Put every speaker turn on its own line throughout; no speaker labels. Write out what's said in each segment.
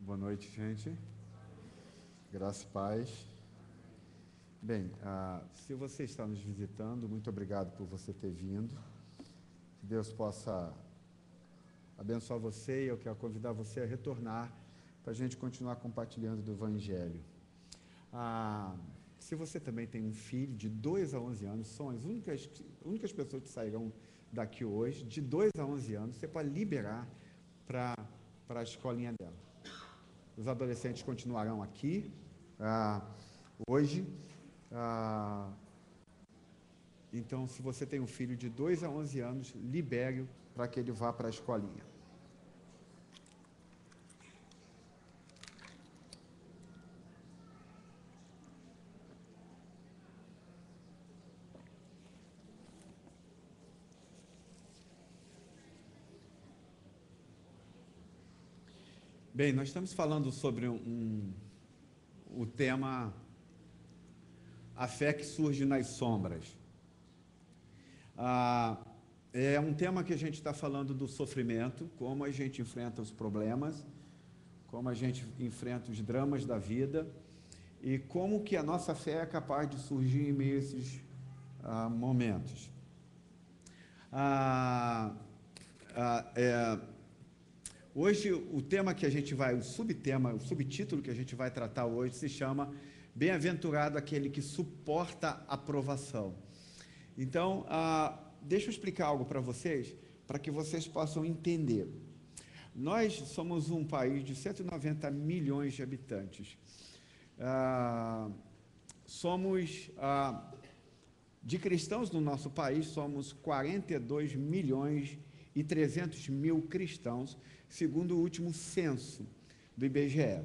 Boa noite, gente. Graça e paz. Bem, se você está nos visitando, muito obrigado por você ter vindo. Que Deus possa abençoar você, e eu quero convidar você a retornar para a gente continuar compartilhando do Evangelho. Se você também tem um filho de 2 a 11 anos, são as únicas pessoas que sairão daqui hoje, de 2 a 11 anos, você pode liberar para a escolinha dela. Os adolescentes continuarão aqui hoje. Então, se você tem um filho de 2 a 11 anos, libere-o para que ele vá para a escolinha. Bem, nós estamos falando sobre o tema A Fé que Surge nas Sombras. É um tema que a gente está falando do sofrimento, como a gente enfrenta os problemas, como a gente enfrenta os dramas da vida e como que a nossa fé é capaz de surgir em meio a esses momentos. Hoje, o tema que a gente vai, o subtítulo que a gente vai tratar hoje se chama Bem-aventurado aquele que suporta a provação. Então, deixa eu explicar algo para vocês, para que vocês possam entender. Nós somos um país de 190 milhões de habitantes. De cristãos no nosso país, somos 42 milhões e 300 mil cristãos, segundo o último censo do IBGE.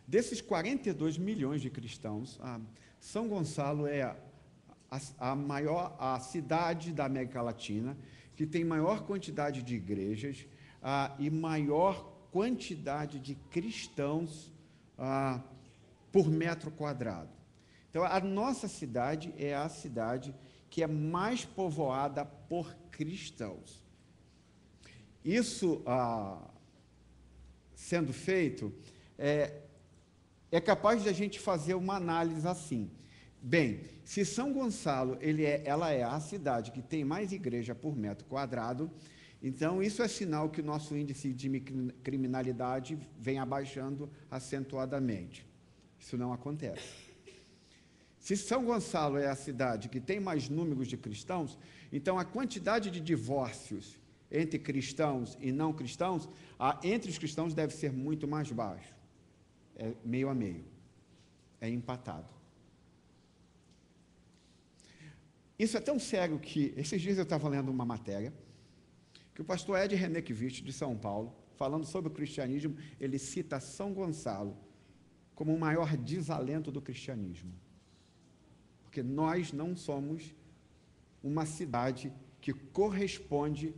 Desses 42 milhões de cristãos, São Gonçalo é a cidade da América Latina que tem maior quantidade de igrejas e maior quantidade de cristãos por metro quadrado. Então, a nossa cidade é a cidade que é mais povoada por cristãos. Isso, sendo feito, é capaz de a gente fazer uma análise assim. Bem, se São Gonçalo ela é a cidade que tem mais igreja por metro quadrado, então isso é sinal que o nosso índice de criminalidade vem abaixando acentuadamente. Isso não acontece. Se São Gonçalo é a cidade que tem mais números de cristãos, então a quantidade de divórcios entre cristãos e não cristãos, entre os cristãos deve ser muito mais baixo. É meio a meio. É empatado. Isso é tão sério que, esses dias eu estava lendo uma matéria, que o pastor Ed Renekiewicz, de São Paulo, falando sobre o cristianismo, ele cita São Gonçalo como o maior desalento do cristianismo. Porque nós não somos uma cidade que corresponde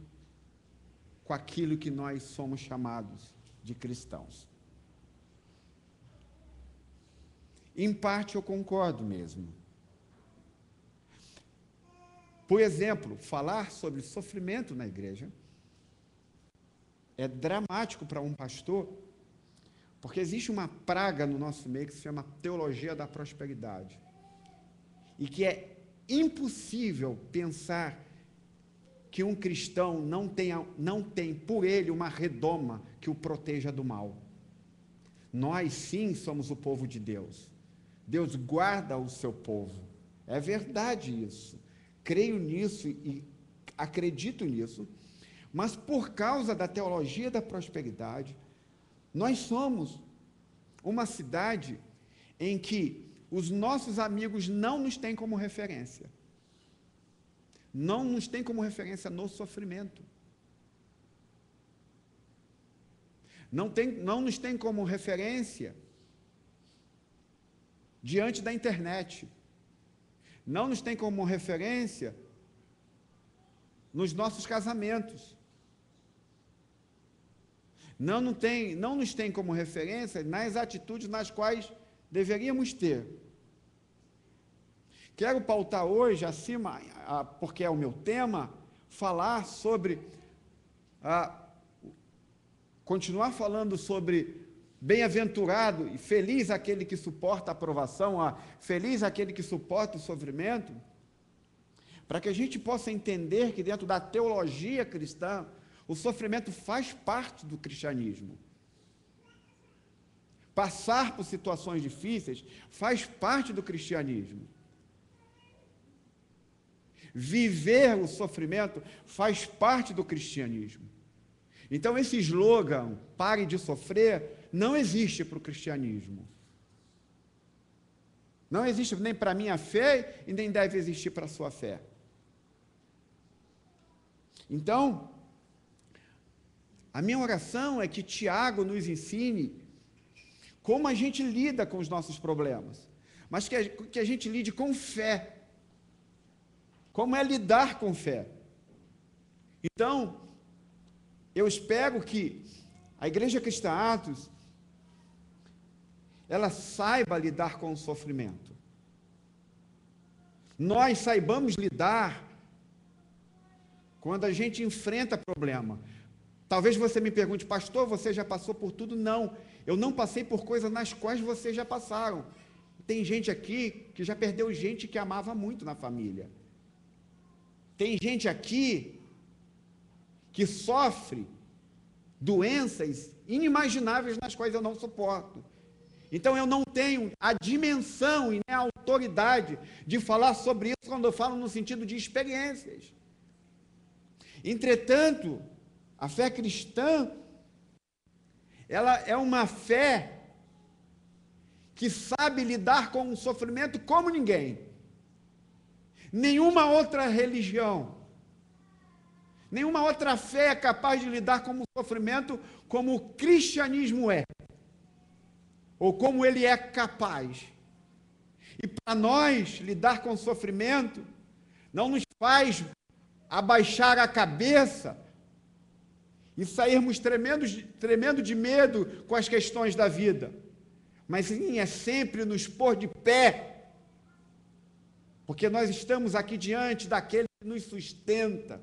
com aquilo que nós somos chamados de cristãos. Em parte eu concordo mesmo. Por exemplo, falar sobre sofrimento na igreja é dramático para um pastor, porque existe uma praga no nosso meio que se chama teologia da prosperidade. E que é impossível pensar que um cristão não tem por ele uma redoma que o proteja do mal. Nós, sim, somos o povo de Deus. Deus guarda o seu povo. É verdade isso. Creio nisso e acredito nisso, mas por causa da teologia da prosperidade, nós somos uma cidade em que os nossos amigos não nos têm como referência. Não nos têm como referência no sofrimento. Não nos têm como referência diante da internet. Não nos têm como referência nos nossos casamentos. Não nos têm como referência nas atitudes nas quais deveríamos ter. Quero pautar hoje, acima, porque é o meu tema, falar sobre continuar falando sobre bem-aventurado e feliz aquele que suporta a provação, feliz aquele que suporta o sofrimento, para que a gente possa entender que dentro da teologia cristã, o sofrimento faz parte do cristianismo. Passar por situações difíceis faz parte do cristianismo. Viver o sofrimento faz parte do cristianismo. Então, esse slogan, pare de sofrer, não existe para o cristianismo. Não existe nem para a minha fé e nem deve existir para a sua fé. Então, a minha oração é que Tiago nos ensine como a gente lida com os nossos problemas, mas que a gente lide com fé. Como é lidar com fé? Então, eu espero que a Igreja Cristã Atos, ela saiba lidar com o sofrimento. Nós saibamos lidar quando a gente enfrenta problema. Talvez você me pergunte, pastor, você já passou por tudo? Não, eu não passei por coisas nas quais vocês já passaram. Tem gente aqui que já perdeu gente que amava muito na família. Tem gente aqui que sofre doenças inimagináveis nas quais eu não suporto. Então eu não tenho a dimensão e nem a autoridade de falar sobre isso quando eu falo no sentido de experiências. Entretanto, a fé cristã, ela é uma fé que sabe lidar com o sofrimento como ninguém. Nenhuma outra religião, nenhuma outra fé é capaz de lidar com o sofrimento como o cristianismo é, ou como ele é capaz. E para nós, lidar com o sofrimento não nos faz abaixar a cabeça e sairmos tremendo de medo com as questões da vida, mas sim, é sempre nos pôr de pé, porque nós estamos aqui diante daquele que nos sustenta,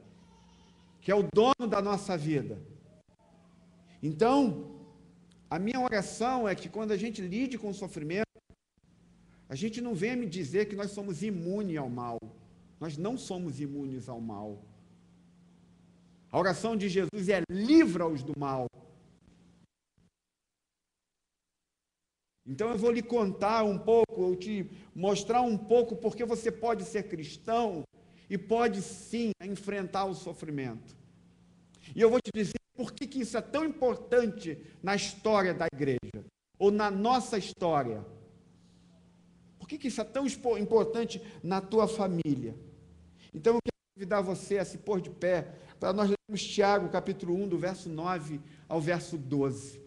que é o dono da nossa vida. Então, a minha oração é que quando a gente lide com o sofrimento, a gente não venha me dizer que nós somos imunes ao mal. Nós não somos imunes ao mal. A oração de Jesus é: livra-os do mal. Então eu vou lhe contar um pouco, ou te mostrar um pouco porque você pode ser cristão e pode sim enfrentar o sofrimento. E eu vou te dizer por que isso é tão importante na história da igreja, ou na nossa história. Por que isso é tão importante na tua família? Então eu quero convidar você a se pôr de pé, para nós lermos Tiago, capítulo 1, do verso 9 ao verso 12.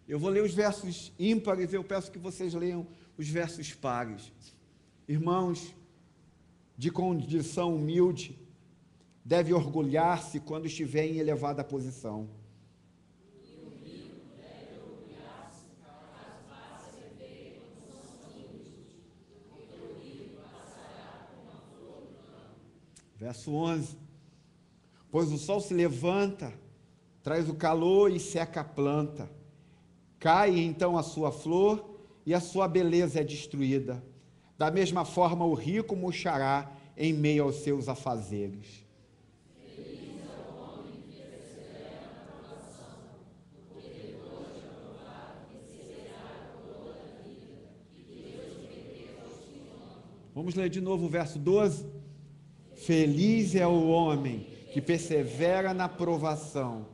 Eu vou ler os versos ímpares, eu peço que vocês leiam os versos pares. Irmãos, de condição humilde, deve orgulhar-se quando estiver em elevada posição. Verso 11. Pois o sol se levanta, traz o calor e seca a planta. Cai então a sua flor e a sua beleza é destruída. Da mesma forma o rico murchará em meio aos seus afazeres. Feliz é o homem que persevera na provação, porque depois de aprovado receberá a coroa da vida que Deus prometeu aos que amam. Vamos ler de novo o verso 12. Feliz é o homem que persevera na provação,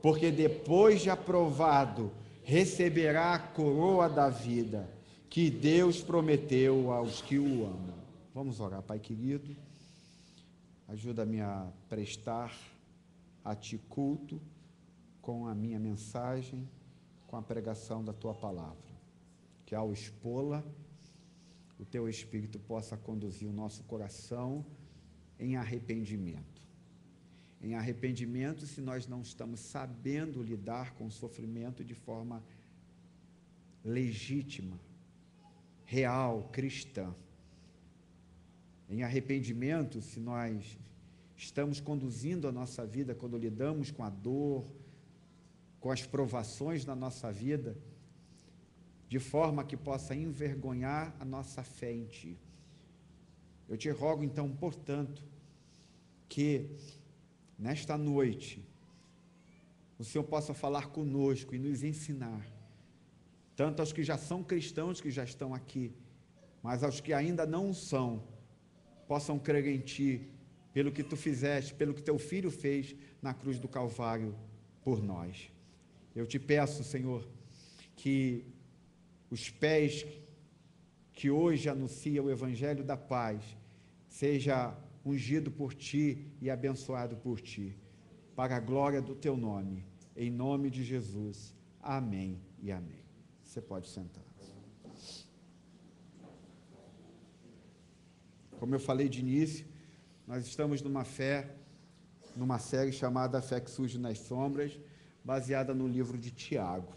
porque depois de aprovado receberá a coroa da vida que Deus prometeu aos que o amam. Vamos orar. Pai querido, ajuda-me a prestar a Ti culto com a minha mensagem, com a pregação da Tua palavra, que ao expô-la, o Teu Espírito possa conduzir o nosso coração em arrependimento. em arrependimento se nós não estamos sabendo lidar com o sofrimento de forma legítima, real, cristã. Em arrependimento se nós estamos conduzindo a nossa vida, quando lidamos com a dor, com as provações na nossa vida, de forma que possa envergonhar a nossa fé em Ti. Eu te rogo, então, portanto, que nesta noite o Senhor possa falar conosco e nos ensinar, tanto aos que já são cristãos, que já estão aqui, mas aos que ainda não são, possam crer em Ti, pelo que Tu fizeste, pelo que Teu Filho fez na cruz do Calvário por nós. Eu te peço, Senhor, que os pés que hoje anunciam o Evangelho da paz seja ungido por Ti e abençoado por Ti, para a glória do Teu nome, em nome de Jesus. Amém e amém. Você pode sentar. Como eu falei de início, nós estamos numa série chamada A Fé que Surge nas Sombras, baseada no livro de Tiago.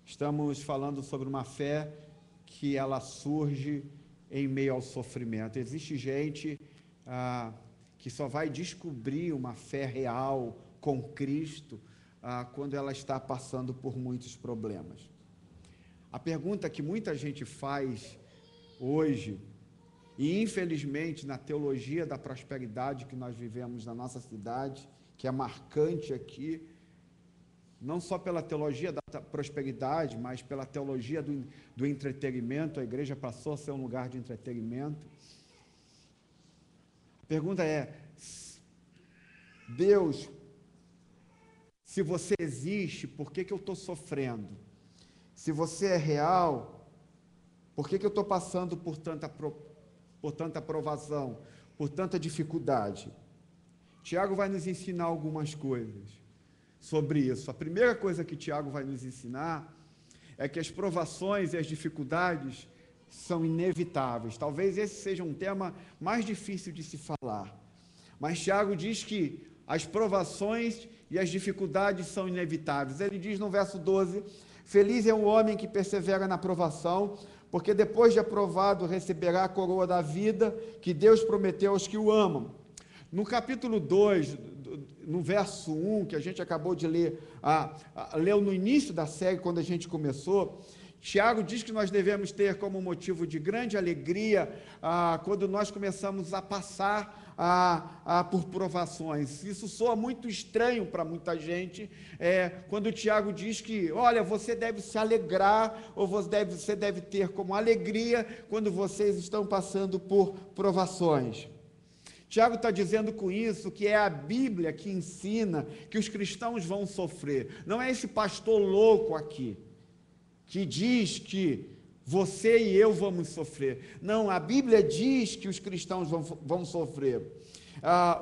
Estamos falando sobre uma fé que ela surge em meio ao sofrimento. Existe gente que só vai descobrir uma fé real com Cristo quando ela está passando por muitos problemas. A pergunta que muita gente faz hoje, e infelizmente na teologia da prosperidade que nós vivemos na nossa cidade, que é marcante aqui, não só pela teologia da prosperidade, mas pela teologia do entretenimento, a igreja passou a ser um lugar de entretenimento. A pergunta é: Deus, se você existe, por que eu estou sofrendo? Se você é real, por que eu estou passando por tanta provação, por tanta dificuldade? Tiago vai nos ensinar algumas coisas sobre isso. A primeira coisa que Tiago vai nos ensinar é que as provações e as dificuldades são inevitáveis. Talvez esse seja um tema mais difícil de se falar, mas Tiago diz que as provações e as dificuldades são inevitáveis. Ele diz no verso 12: feliz é o homem que persevera na provação, porque depois de aprovado receberá a coroa da vida que Deus prometeu aos que o amam. No capítulo 2, no verso 1, que a gente acabou de ler, leu no início da série, quando a gente começou, Tiago diz que nós devemos ter como motivo de grande alegria quando nós começamos a passar por provações. Isso soa muito estranho para muita gente, quando o Tiago diz que, olha, você deve se alegrar, ou você deve ter como alegria quando vocês estão passando por provações. Tiago está dizendo com isso que é a Bíblia que ensina que os cristãos vão sofrer. Não é esse pastor louco aqui, que diz que você e eu vamos sofrer. Não, a Bíblia diz que os cristãos vão sofrer.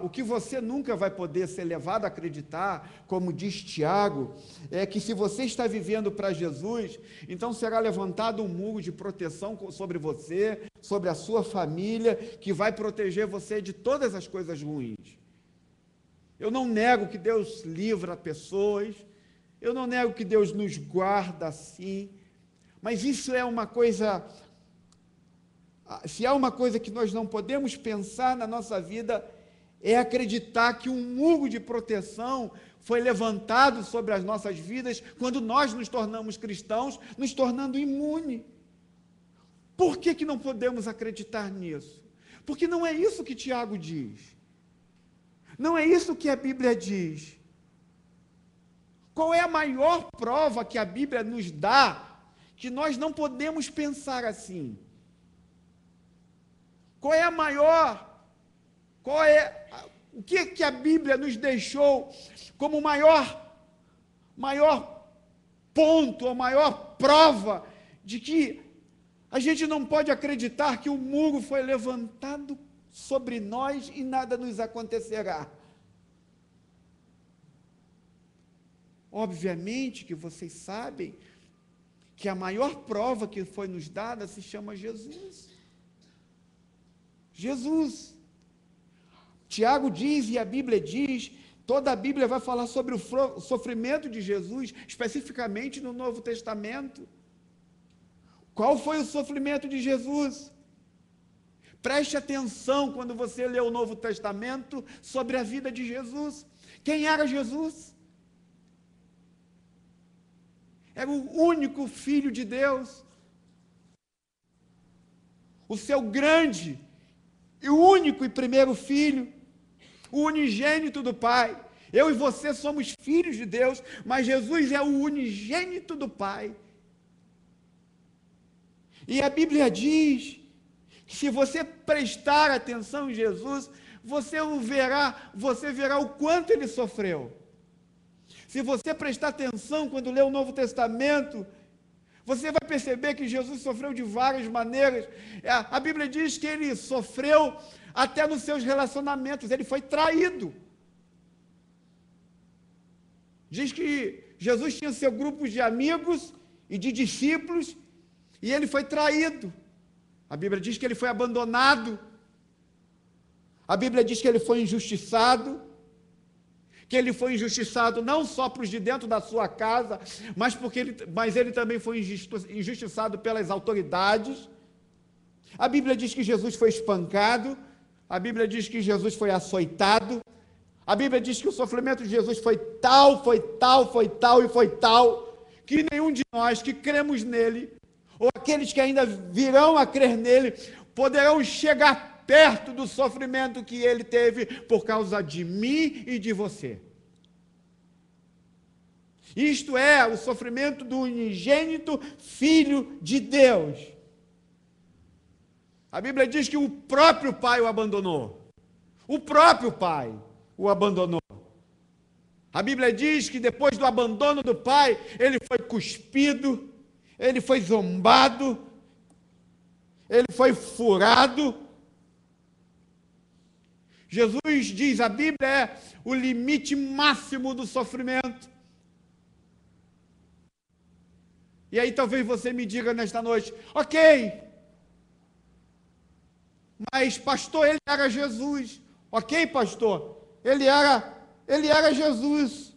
O que você nunca vai poder ser levado a acreditar, como diz Tiago, é que se você está vivendo para Jesus, então será levantado um muro de proteção sobre você, sobre a sua família, que vai proteger você de todas as coisas ruins. Eu não nego que Deus livra pessoas, eu não nego que Deus nos guarda assim, mas isso é uma coisa, se há uma coisa que nós não podemos pensar na nossa vida, é acreditar que um muro de proteção foi levantado sobre as nossas vidas quando nós nos tornamos cristãos, nos tornando imunes. Por que não podemos acreditar nisso? Porque não é isso que Tiago diz. Não é isso que a Bíblia diz. Qual é a maior prova que a Bíblia nos dá que nós não podemos pensar assim? O que a Bíblia nos deixou como maior ponto, a maior prova de que a gente não pode acreditar que o muro foi levantado sobre nós e nada nos acontecerá? Obviamente que vocês sabem que a maior prova que foi nos dada se chama Jesus. Jesus. Tiago diz, e a Bíblia diz, Toda a Bíblia vai falar sobre o sofrimento de Jesus, especificamente no Novo Testamento. Qual foi o sofrimento de Jesus? Preste atenção quando você lê o Novo Testamento sobre a vida de Jesus. Quem era Jesus? Era o único Filho de Deus, o seu grande e único e primeiro Filho, o unigênito do Pai. Eu e você somos filhos de Deus, mas Jesus é o unigênito do Pai. E a Bíblia diz que se você prestar atenção em Jesus, você verá o quanto ele sofreu. Se você prestar atenção quando lê o Novo Testamento, você vai perceber que Jesus sofreu de várias maneiras. A Bíblia diz que ele sofreu até nos seus relacionamentos, ele foi traído. Diz que Jesus tinha seu grupo de amigos e de discípulos, e ele foi traído. A Bíblia diz que ele foi abandonado. A Bíblia diz que ele foi injustiçado. Que ele foi injustiçado não só para os de dentro da sua casa, mas ele também foi injustiçado pelas autoridades. A Bíblia diz que Jesus foi espancado. A Bíblia diz que Jesus foi açoitado. A Bíblia diz que o sofrimento de Jesus foi tal, que nenhum de nós que cremos nele, ou aqueles que ainda virão a crer nele, poderão chegar perto do sofrimento que ele teve por causa de mim e de você. Isto é o sofrimento do unigênito Filho de Deus. A Bíblia diz que o próprio Pai o abandonou. O próprio Pai o abandonou. A Bíblia diz que depois do abandono do Pai, ele foi cuspido, ele foi zombado, ele foi furado. Jesus diz, a Bíblia é o limite máximo do sofrimento. E aí talvez você me diga nesta noite, ok, mas pastor, ele era Jesus. Ok, pastor, ele era Jesus.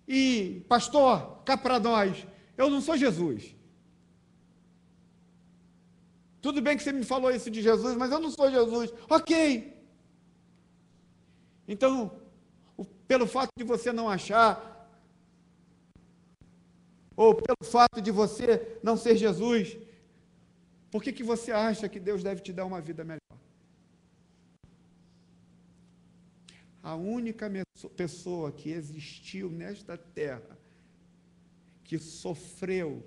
E pastor, cá para nós, eu não sou Jesus. Tudo bem que você me falou isso de Jesus, mas eu não sou Jesus. Ok. Então, pelo fato de você não achar, ou pelo fato de você não ser Jesus, por que você acha que Deus deve te dar uma vida melhor? A única pessoa que existiu nesta terra, que sofreu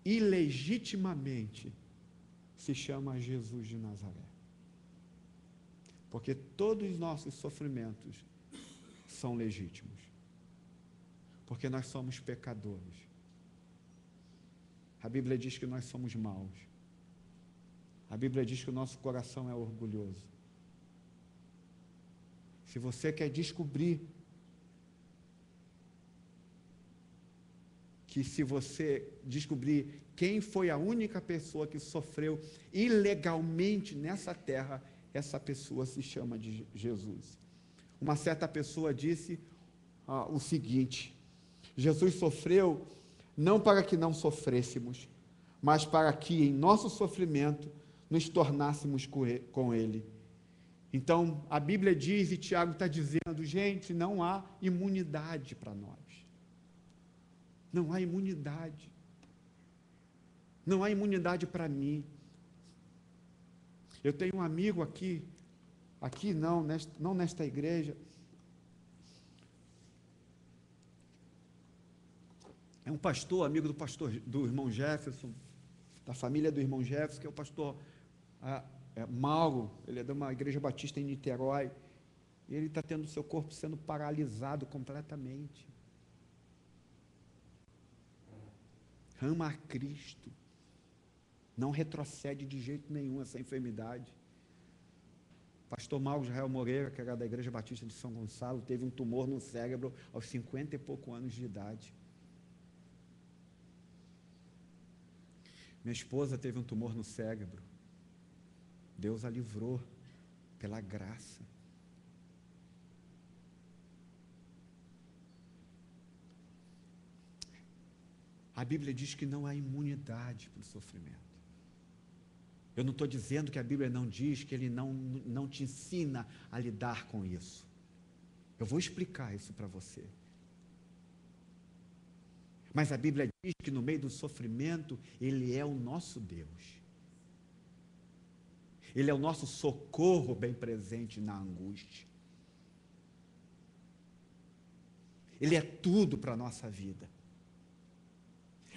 ilegitimamente, se chama Jesus de Nazaré. Porque todos os nossos sofrimentos são legítimos. Porque nós somos pecadores. A Bíblia diz que nós somos maus. A Bíblia diz que o nosso coração é orgulhoso. Se você quer descobrir quem foi a única pessoa que sofreu ilegalmente nessa terra, essa pessoa se chama de Jesus. Uma certa pessoa disse o seguinte: Jesus sofreu não para que não sofrêssemos, mas para que em nosso sofrimento nos tornássemos com Ele. Então, a Bíblia diz, e Tiago está dizendo, gente, não há imunidade para nós. Não há imunidade. Não há imunidade para mim. Eu tenho um amigo aqui não nesta igreja, é um pastor, amigo do irmão Jefferson, da família do irmão Jefferson, que é o pastor Mauro, ele é de uma igreja batista em Niterói, e ele está tendo o seu corpo sendo paralisado completamente. Ama a Cristo, não retrocede de jeito nenhum essa enfermidade. Pastor Mauro Israel Moreira, que era da igreja batista de São Gonçalo, teve um tumor no cérebro aos 50 e poucos anos de idade. Minha esposa teve um tumor no cérebro. Deus a livrou pela graça. A Bíblia diz que não há imunidade para o sofrimento. Eu não estou dizendo que a Bíblia não diz que ele não te ensina a lidar com isso. Eu vou explicar isso para você. Mas a Bíblia diz que no meio do sofrimento, Ele é o nosso Deus. Ele é o nosso socorro bem presente na angústia. Ele é tudo para a nossa vida.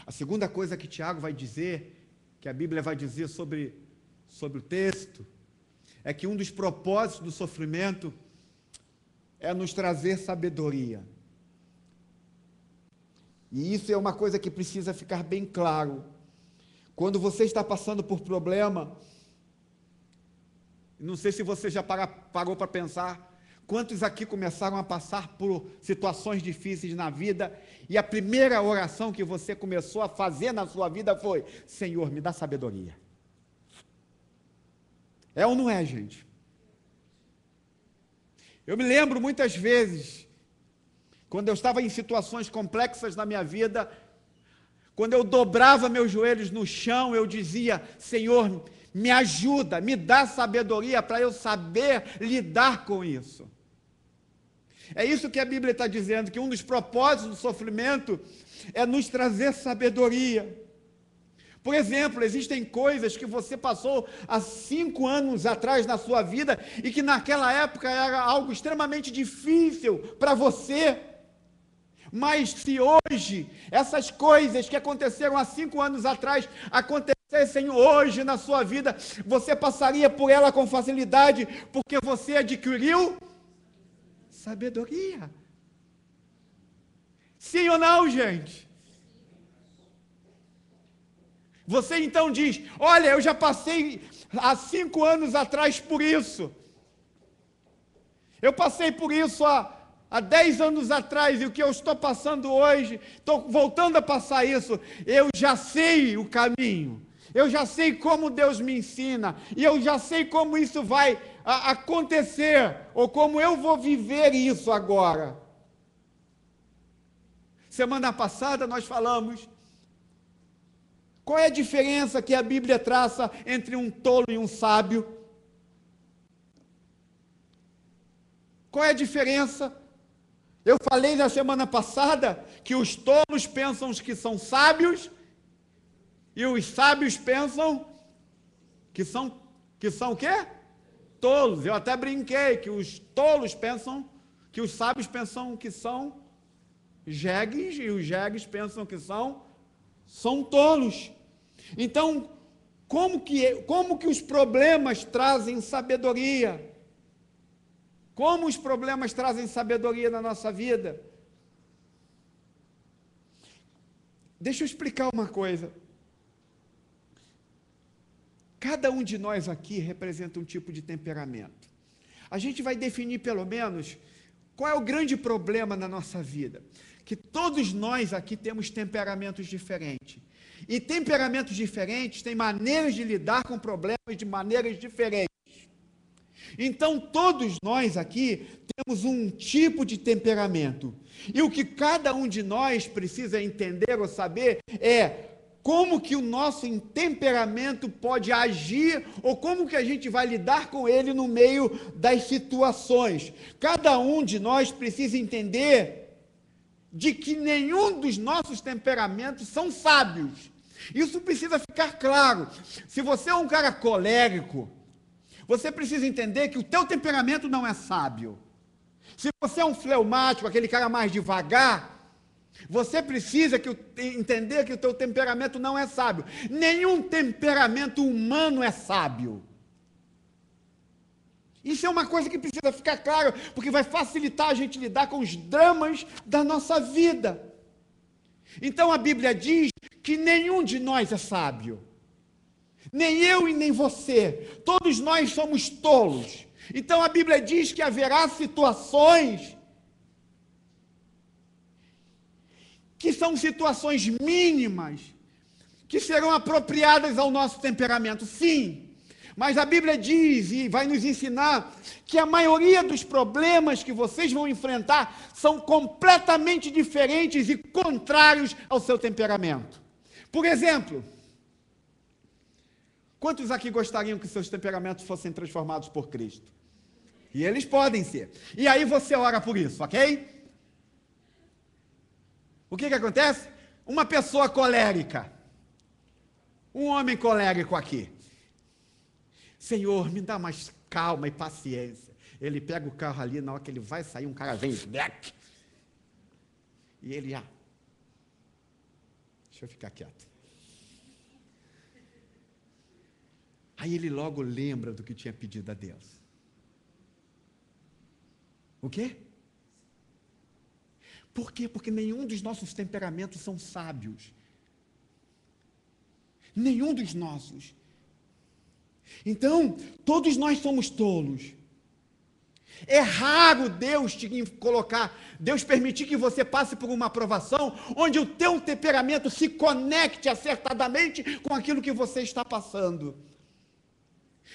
A segunda coisa que Tiago vai dizer, que a Bíblia vai dizer sobre o texto, é que um dos propósitos do sofrimento é nos trazer sabedoria. E isso é uma coisa que precisa ficar bem claro. Quando você está passando por problema, não sei se você já parou para pensar, quantos aqui começaram a passar por situações difíceis na vida, e a primeira oração que você começou a fazer na sua vida foi: Senhor, me dá sabedoria. É ou não é, gente? Eu me lembro muitas vezes, quando eu estava em situações complexas na minha vida, quando eu dobrava meus joelhos no chão, eu dizia: Senhor, me ajuda, me dá sabedoria para eu saber lidar com isso. É isso que a Bíblia está dizendo, que um dos propósitos do sofrimento é nos trazer sabedoria. Por exemplo, existem coisas que você passou há 5 anos atrás na sua vida e que naquela época era algo extremamente difícil para você. Mas se hoje essas coisas que aconteceram há 5 anos atrás acontecessem hoje na sua vida, você passaria por ela com facilidade, porque você adquiriu sabedoria. Sim ou não, gente? Você então diz: olha, eu já passei há 5 anos atrás por isso. Eu passei por isso há 10 anos atrás, e o que eu estou passando hoje, estou voltando a passar isso. Eu já sei o caminho, eu já sei como Deus me ensina, e eu já sei como isso vai acontecer, ou como eu vou viver isso agora. Semana passada nós falamos qual é a diferença que a Bíblia traça entre um tolo e um sábio. Qual é a diferença? Eu falei na semana passada que os tolos pensam que são sábios e os sábios pensam que são o quê? Tolos. Eu até brinquei que os tolos pensam, que os sábios pensam que são jegues e os jegues pensam que são tolos. Então, como que os problemas trazem sabedoria? Como os problemas trazem sabedoria na nossa vida? Deixa eu explicar uma coisa. Cada um de nós aqui representa um tipo de temperamento. A gente vai definir pelo menos qual é o grande problema na nossa vida. Que todos nós aqui temos temperamentos diferentes. E temperamentos diferentes têm maneiras de lidar com problemas de maneiras diferentes. Então, todos nós aqui temos um tipo de temperamento. E o que cada um de nós precisa entender ou saber é como que o nosso temperamento pode agir ou como que a gente vai lidar com ele no meio das situações. Cada um de nós precisa entender de que nenhum dos nossos temperamentos são sábios. Isso precisa ficar claro. Se você é um cara colérico, você precisa entender que o teu temperamento não é sábio. Se você é um fleumático, aquele cara mais devagar, você precisa entender que o teu temperamento não é sábio. Nenhum temperamento humano é sábio. Isso é uma coisa que precisa ficar claro, porque vai facilitar a gente lidar com os dramas da nossa vida. Então a Bíblia diz que nenhum de nós é sábio. Nem eu e nem você. Todos nós somos tolos. Então a Bíblia diz que haverá situações que são situações mínimas, que serão apropriadas ao nosso temperamento, sim. Mas a Bíblia diz e vai nos ensinar que a maioria dos problemas que vocês vão enfrentar são completamente diferentes e contrários ao seu temperamento. Por exemplo, quantos aqui gostariam que seus temperamentos fossem transformados por Cristo? E eles podem ser. E aí você ora por isso, ok? O que acontece? Uma pessoa colérica, um homem colérico aqui. Senhor, me dá mais calma e paciência. Ele pega o carro ali, na hora que ele vai sair, um cara vem, e ele já... Deixa eu ficar quieto. Aí ele logo lembra do que tinha pedido a Deus. O quê? Por quê? Porque nenhum dos nossos temperamentos são sábios. Nenhum dos nossos. Então, todos nós somos tolos. É raro Deus te colocar, Deus permitir que você passe por uma aprovação onde o teu temperamento se conecte acertadamente com aquilo que você está passando.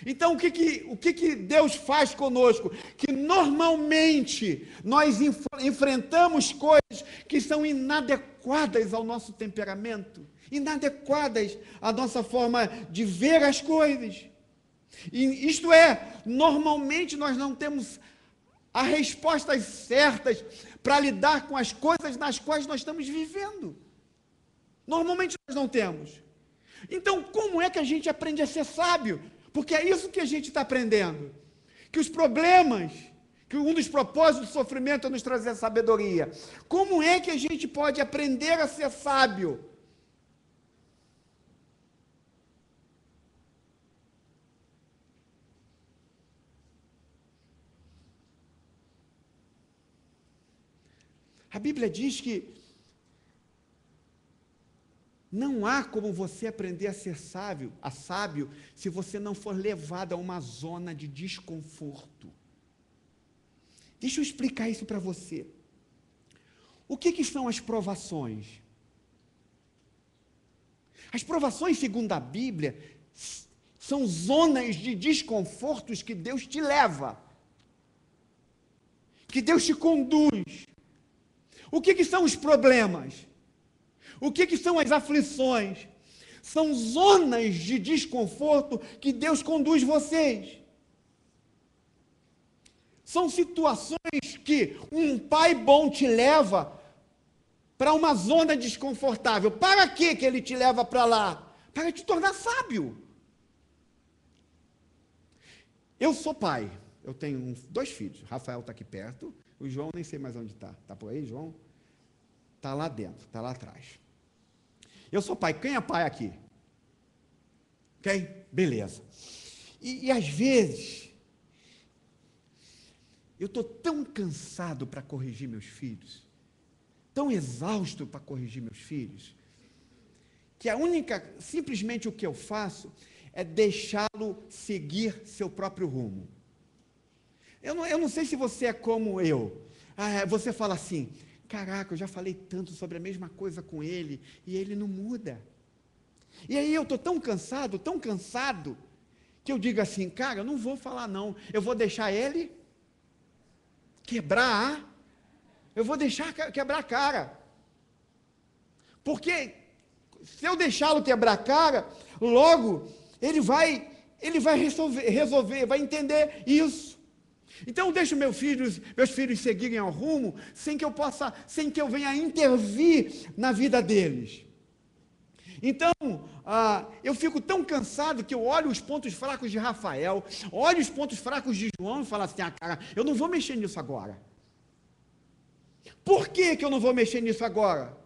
Então, o que Deus faz conosco? Que normalmente nós enfrentamos coisas que são inadequadas ao nosso temperamento, inadequadas à nossa forma de ver as coisas. E isto é, normalmente nós não temos as respostas certas para lidar com as coisas nas quais nós estamos vivendo. Normalmente nós não temos. Então, como é que a gente aprende a ser sábio? Porque é isso que a gente está aprendendo. Que os problemas, que um dos propósitos do sofrimento é nos trazer sabedoria. Como é que a gente pode aprender a ser sábio? A Bíblia diz que não há como você aprender a ser sábio, se você não for levado a uma zona de desconforto. Deixa eu explicar isso para você. O que são as provações? As provações, segundo a Bíblia, são zonas de desconfortos que Deus te leva, que Deus te conduz. O que são os problemas? O que são as aflições? São zonas de desconforto que Deus conduz vocês. São situações que um pai bom te leva para uma zona desconfortável. Para que ele te leva para lá? Para te tornar sábio. Eu sou pai. Eu tenho 2 filhos. Rafael está aqui perto. O João nem sei mais onde está. Está por aí, João? Está lá dentro, está lá atrás. Eu sou pai. Quem é pai aqui? Ok? Beleza. E às vezes, eu estou tão cansado para corrigir meus filhos, tão exausto para corrigir meus filhos, que simplesmente o que eu faço é deixá-lo seguir seu próprio rumo. Eu não sei se você é como eu. Você fala assim, caraca, eu já falei tanto sobre a mesma coisa com ele, e ele não muda. E aí eu estou tão cansado, que eu digo assim, cara, eu não vou falar não, eu vou deixar ele quebrar, eu vou deixar quebrar a cara. Porque se eu deixá-lo quebrar a cara, logo ele vai resolver, vai entender isso. Então eu deixo meus filhos seguirem ao rumo, sem que eu venha intervir na vida deles. Então, eu fico tão cansado que eu olho os pontos fracos de Rafael, olho os pontos fracos de João e falo assim, cara, eu não vou mexer nisso agora. Por que eu não vou mexer nisso agora?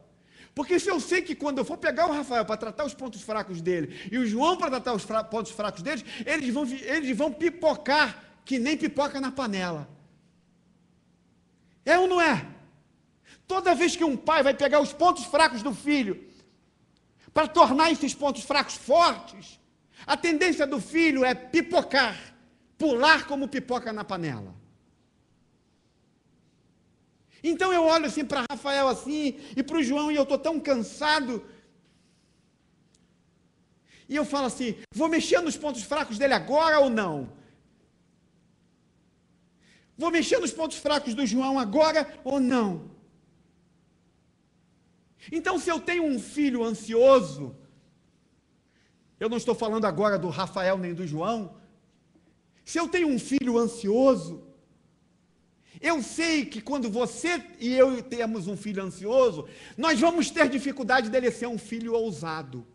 Porque se eu sei que quando eu for pegar o Rafael para tratar os pontos fracos dele, e o João para tratar os pontos fracos deles, eles vão pipocar, que nem pipoca na panela. É ou não é? Toda vez que um pai vai pegar os pontos fracos do filho, para tornar esses pontos fracos fortes, a tendência do filho é pipocar, pular como pipoca na panela. Então eu olho assim para Rafael assim, e para o João, e eu estou tão cansado. E eu falo assim, vou mexer nos pontos fracos dele agora ou não? Vou mexer nos pontos fracos do João agora ou não? Então, se eu tenho um filho ansioso, eu não estou falando agora do Rafael nem do João, se eu tenho um filho ansioso, eu sei que quando você e eu temos um filho ansioso, nós vamos ter dificuldade dele ser um filho ousado,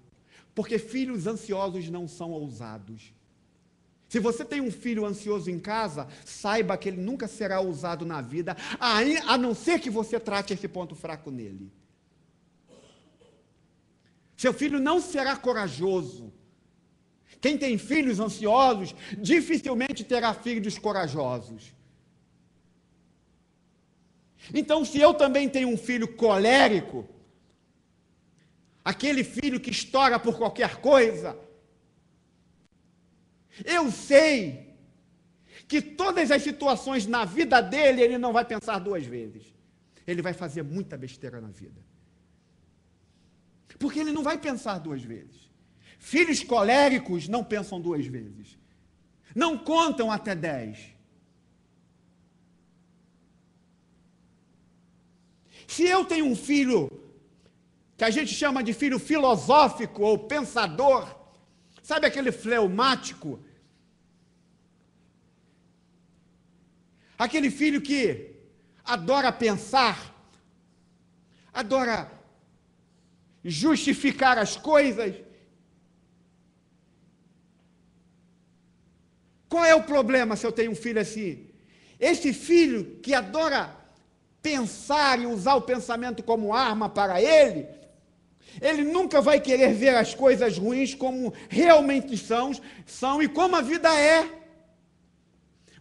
porque filhos ansiosos não são ousados. Se você tem um filho ansioso em casa, saiba que ele nunca será ousado na vida, a não ser que você trate esse ponto fraco nele. Seu filho não será corajoso. Quem tem filhos ansiosos, dificilmente terá filhos corajosos. Então, se eu também tenho um filho colérico, aquele filho que estoura por qualquer coisa, eu sei que todas as situações na vida dele, ele não vai pensar duas vezes. Ele vai fazer muita besteira na vida. Porque ele não vai pensar duas vezes. Filhos coléricos não pensam duas vezes. Não contam até 10. Se eu tenho um filho, que a gente chama de filho filosófico ou pensador, sabe aquele fleumático? Aquele filho que adora pensar, adora justificar as coisas. Qual é o problema se eu tenho um filho assim? Esse filho que adora pensar e usar o pensamento como arma para ele nunca vai querer ver as coisas ruins como realmente são e como a vida é.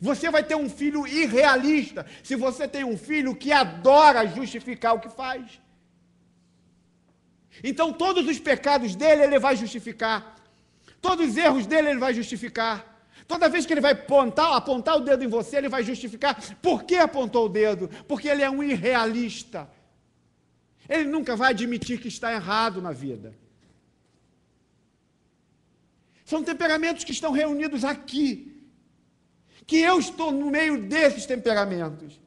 Você vai ter um filho irrealista se você tem um filho que adora justificar o que faz. Então, todos os pecados dele, ele vai justificar. Todos os erros dele, ele vai justificar. Toda vez que ele vai apontar o dedo em você, ele vai justificar por que apontou o dedo. Porque ele é um irrealista. Ele nunca vai admitir que está errado na vida. São temperamentos que estão reunidos aqui. Que eu estou no meio desses temperamentos.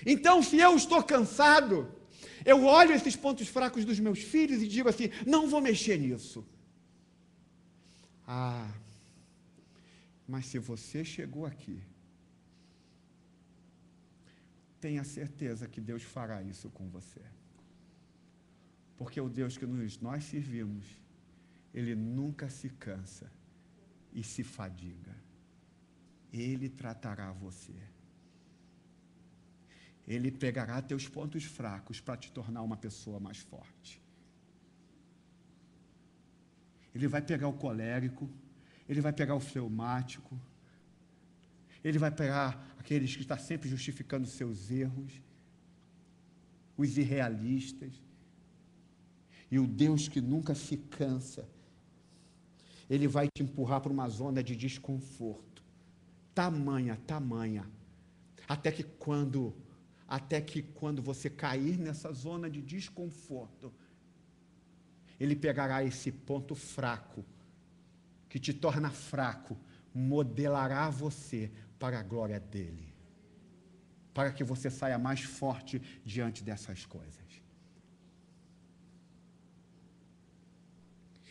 Então, se eu estou cansado, eu olho esses pontos fracos dos meus filhos e digo assim, não vou mexer nisso. Ah, mas se você chegou aqui, tenha certeza que Deus fará isso com você. Porque o Deus que nós servimos, Ele nunca se cansa e se fadiga. Ele tratará você. Ele pegará teus pontos fracos para te tornar uma pessoa mais forte. Ele vai pegar o colérico, ele vai pegar o fleumático, ele vai pegar aqueles que estão sempre justificando seus erros, os irrealistas, e o Deus que nunca se cansa, ele vai te empurrar para uma zona de desconforto, tamanha, até que quando você cair nessa zona de desconforto, Ele pegará esse ponto fraco, que te torna fraco, modelará você para a glória dEle, para que você saia mais forte diante dessas coisas.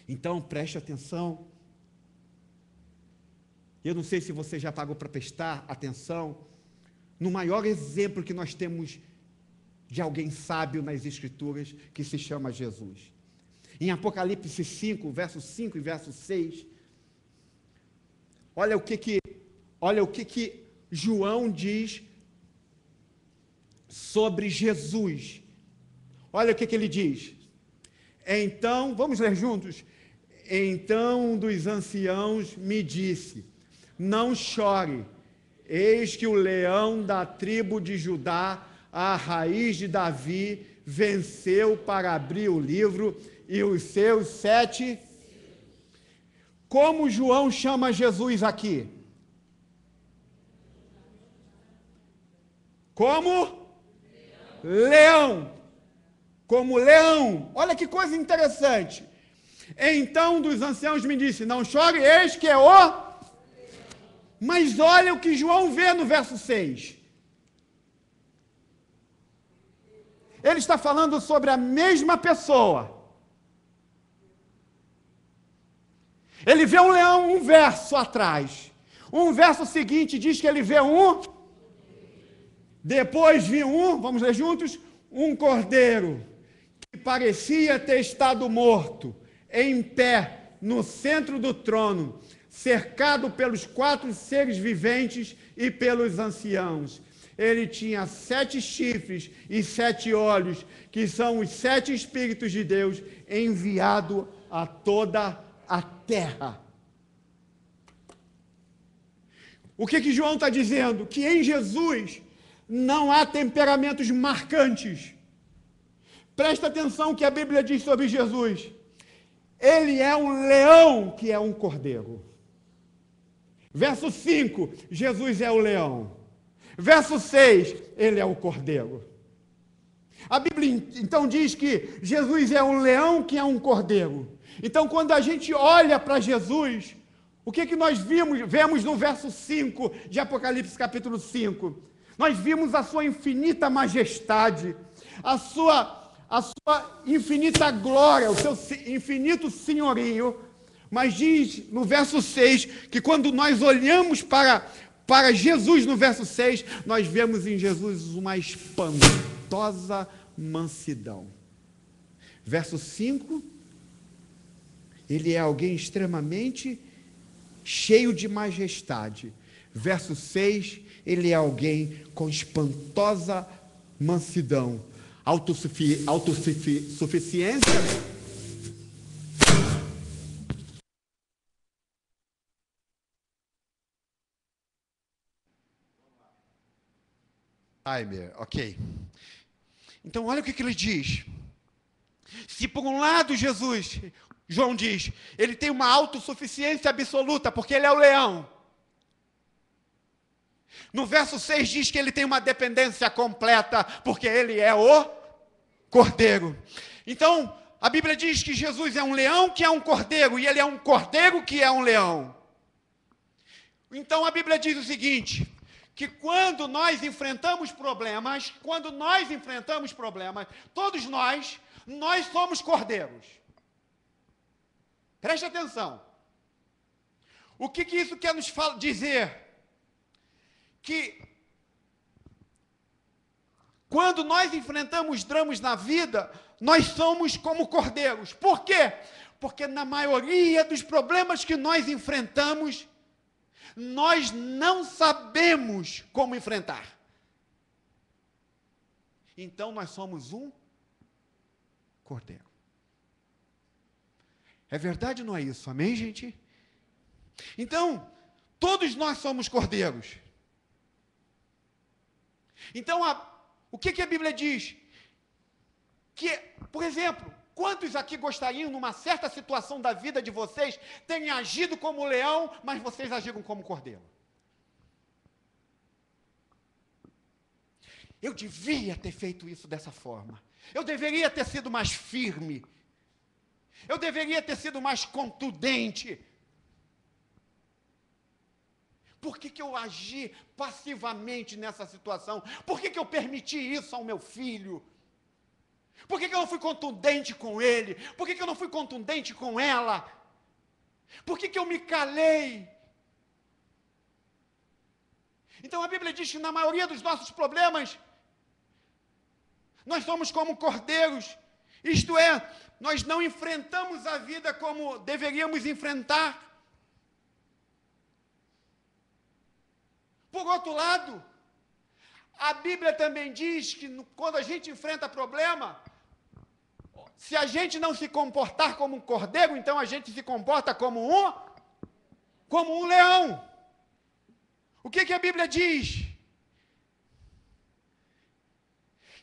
Então, preste atenção. Eu não sei se você já pagou para prestar atenção no maior exemplo que nós temos de alguém sábio nas Escrituras, que se chama Jesus. Em Apocalipse 5, verso 5 e verso 6, olha o que João diz sobre Jesus. Olha o que ele diz. Então, vamos ler juntos? Então um dos anciãos me disse, não chore, eis que o leão da tribo de Judá, a raiz de Davi, venceu para abrir o livro e os seus 7. Como João chama Jesus aqui? Como? Leão. como leão. Olha que coisa interessante. Então um dos anciãos me disse, não chore, eis que é o... Mas olha o que João vê no verso 6. Ele está falando sobre a mesma pessoa. Ele vê um leão um verso atrás. Um verso seguinte diz que ele vê um. Depois viu um, vamos ler juntos, um cordeiro que parecia ter estado morto, em pé, no centro do trono, cercado pelos 4 seres viventes e pelos anciãos. Ele tinha 7 chifres e 7 olhos, que são os 7 Espíritos de Deus, enviado a toda a terra. O que João está dizendo? Que em Jesus não há temperamentos marcantes. Presta atenção que a Bíblia diz sobre Jesus. Ele é um leão que é um cordeiro. Verso 5, Jesus é o leão. Verso 6, ele é o cordeiro. A Bíblia então diz que Jesus é um leão que é um cordeiro. Então, quando a gente olha para Jesus, o que nós vemos no verso 5 de Apocalipse capítulo 5? Nós vimos a sua infinita majestade, a sua infinita glória, o seu infinito senhorio. Mas diz no verso 6 que quando nós olhamos para Jesus no verso 6, nós vemos em Jesus uma espantosa mansidão. Verso 5, ele é alguém extremamente cheio de majestade. Verso 6, ele é alguém com espantosa mansidão, autossuficiência. Timer, ok. Então, olha o que ele diz. Se por um lado Jesus, João diz, ele tem uma autossuficiência absoluta, porque ele é o leão. No verso 6 diz que ele tem uma dependência completa, porque ele é o cordeiro. Então, a Bíblia diz que Jesus é um leão que é um cordeiro, e ele é um cordeiro que é um leão. Então, a Bíblia diz o seguinte, que quando nós enfrentamos problemas, todos nós somos cordeiros. Preste atenção. O que isso quer nos dizer? Que quando nós enfrentamos dramas na vida, nós somos como cordeiros. Por quê? Porque na maioria dos problemas que nós enfrentamos, nós não sabemos como enfrentar. Então nós somos um cordeiro. É verdade ou não é isso? Amém, gente? Então, todos nós somos cordeiros. Então, o que a Bíblia diz? Que, por exemplo, quantos aqui gostariam, numa certa situação da vida de vocês, terem agido como leão, mas vocês agiram como cordeiro? Eu devia ter feito isso dessa forma. Eu deveria ter sido mais firme. Eu deveria ter sido mais contundente. Por que eu agi passivamente nessa situação? Por que eu permiti isso ao meu filho? Por que eu não fui contundente com ele? Por que eu não fui contundente com ela? Por que eu me calei? Então a Bíblia diz que na maioria dos nossos problemas, nós somos como cordeiros. Isto é, nós não enfrentamos a vida como deveríamos enfrentar. Por outro lado, a Bíblia também diz que quando a gente enfrenta problema, se a gente não se comportar como um cordeiro, então a gente se comporta como um leão. O que a Bíblia diz?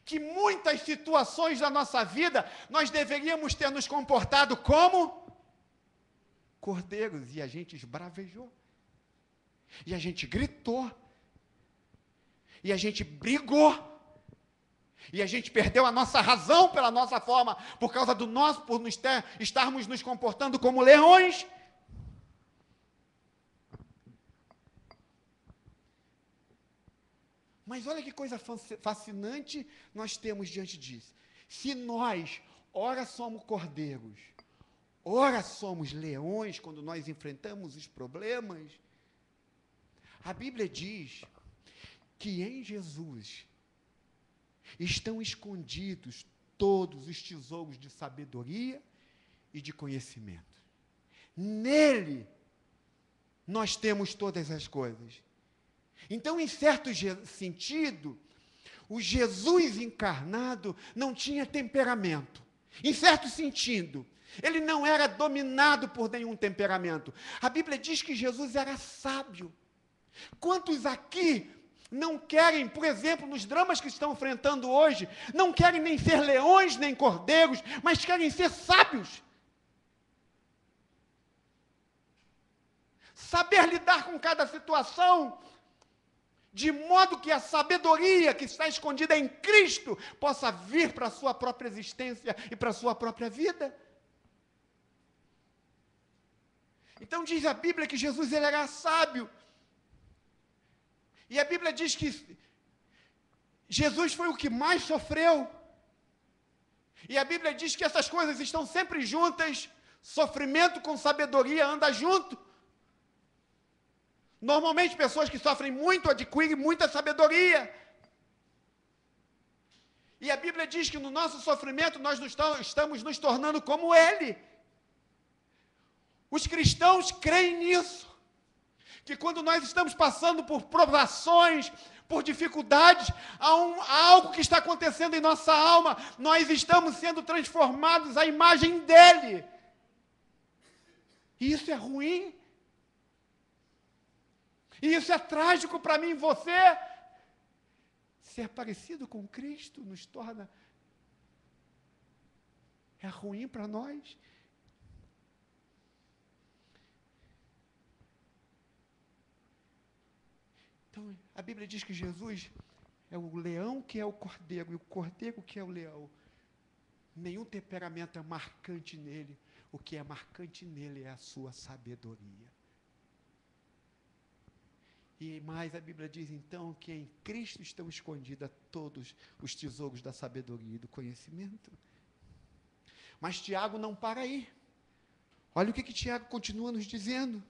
Que muitas situações da nossa vida, nós deveríamos ter nos comportado como cordeiros, e a gente esbravejou, e a gente gritou, e a gente brigou, E a gente perdeu a nossa razão pela nossa forma, por causa do nosso, estarmos nos comportando como leões. Mas olha que coisa fascinante nós temos diante disso. Se nós, ora somos cordeiros, ora somos leões quando nós enfrentamos os problemas, a Bíblia diz que em Jesus estão escondidos todos os tesouros de sabedoria e de conhecimento. Nele nós temos todas as coisas. Então, em certo sentido, o Jesus encarnado não tinha temperamento. Em certo sentido, ele não era dominado por nenhum temperamento. A Bíblia diz que Jesus era sábio. Quantos aqui não querem, por exemplo, nos dramas que estão enfrentando hoje, não querem nem ser leões, nem cordeiros, mas querem ser sábios? Saber lidar com cada situação, de modo que a sabedoria que está escondida em Cristo possa vir para a sua própria existência e para a sua própria vida. Então diz a Bíblia que Jesus ele era sábio. E a Bíblia diz que Jesus foi o que mais sofreu. E a Bíblia diz que essas coisas estão sempre juntas. Sofrimento com sabedoria anda junto. Normalmente, pessoas que sofrem muito adquirem muita sabedoria. E a Bíblia diz que no nosso sofrimento nós estamos nos tornando como Ele. Os cristãos creem nisso. Que quando nós estamos passando por provações, por dificuldades, há algo que está acontecendo em nossa alma, nós estamos sendo transformados à imagem dEle. E isso é ruim. E isso é trágico para mim e você. Ser parecido com Cristo nos torna... É ruim para nós. Então, a Bíblia diz que Jesus é o leão que é o cordeiro, e o cordeiro que é o leão. Nenhum temperamento é marcante nele. O que é marcante nele é a sua sabedoria. E mais a Bíblia diz então que em Cristo estão escondidos todos os tesouros da sabedoria e do conhecimento. Mas Tiago não para aí. Olha o que Tiago continua nos dizendo.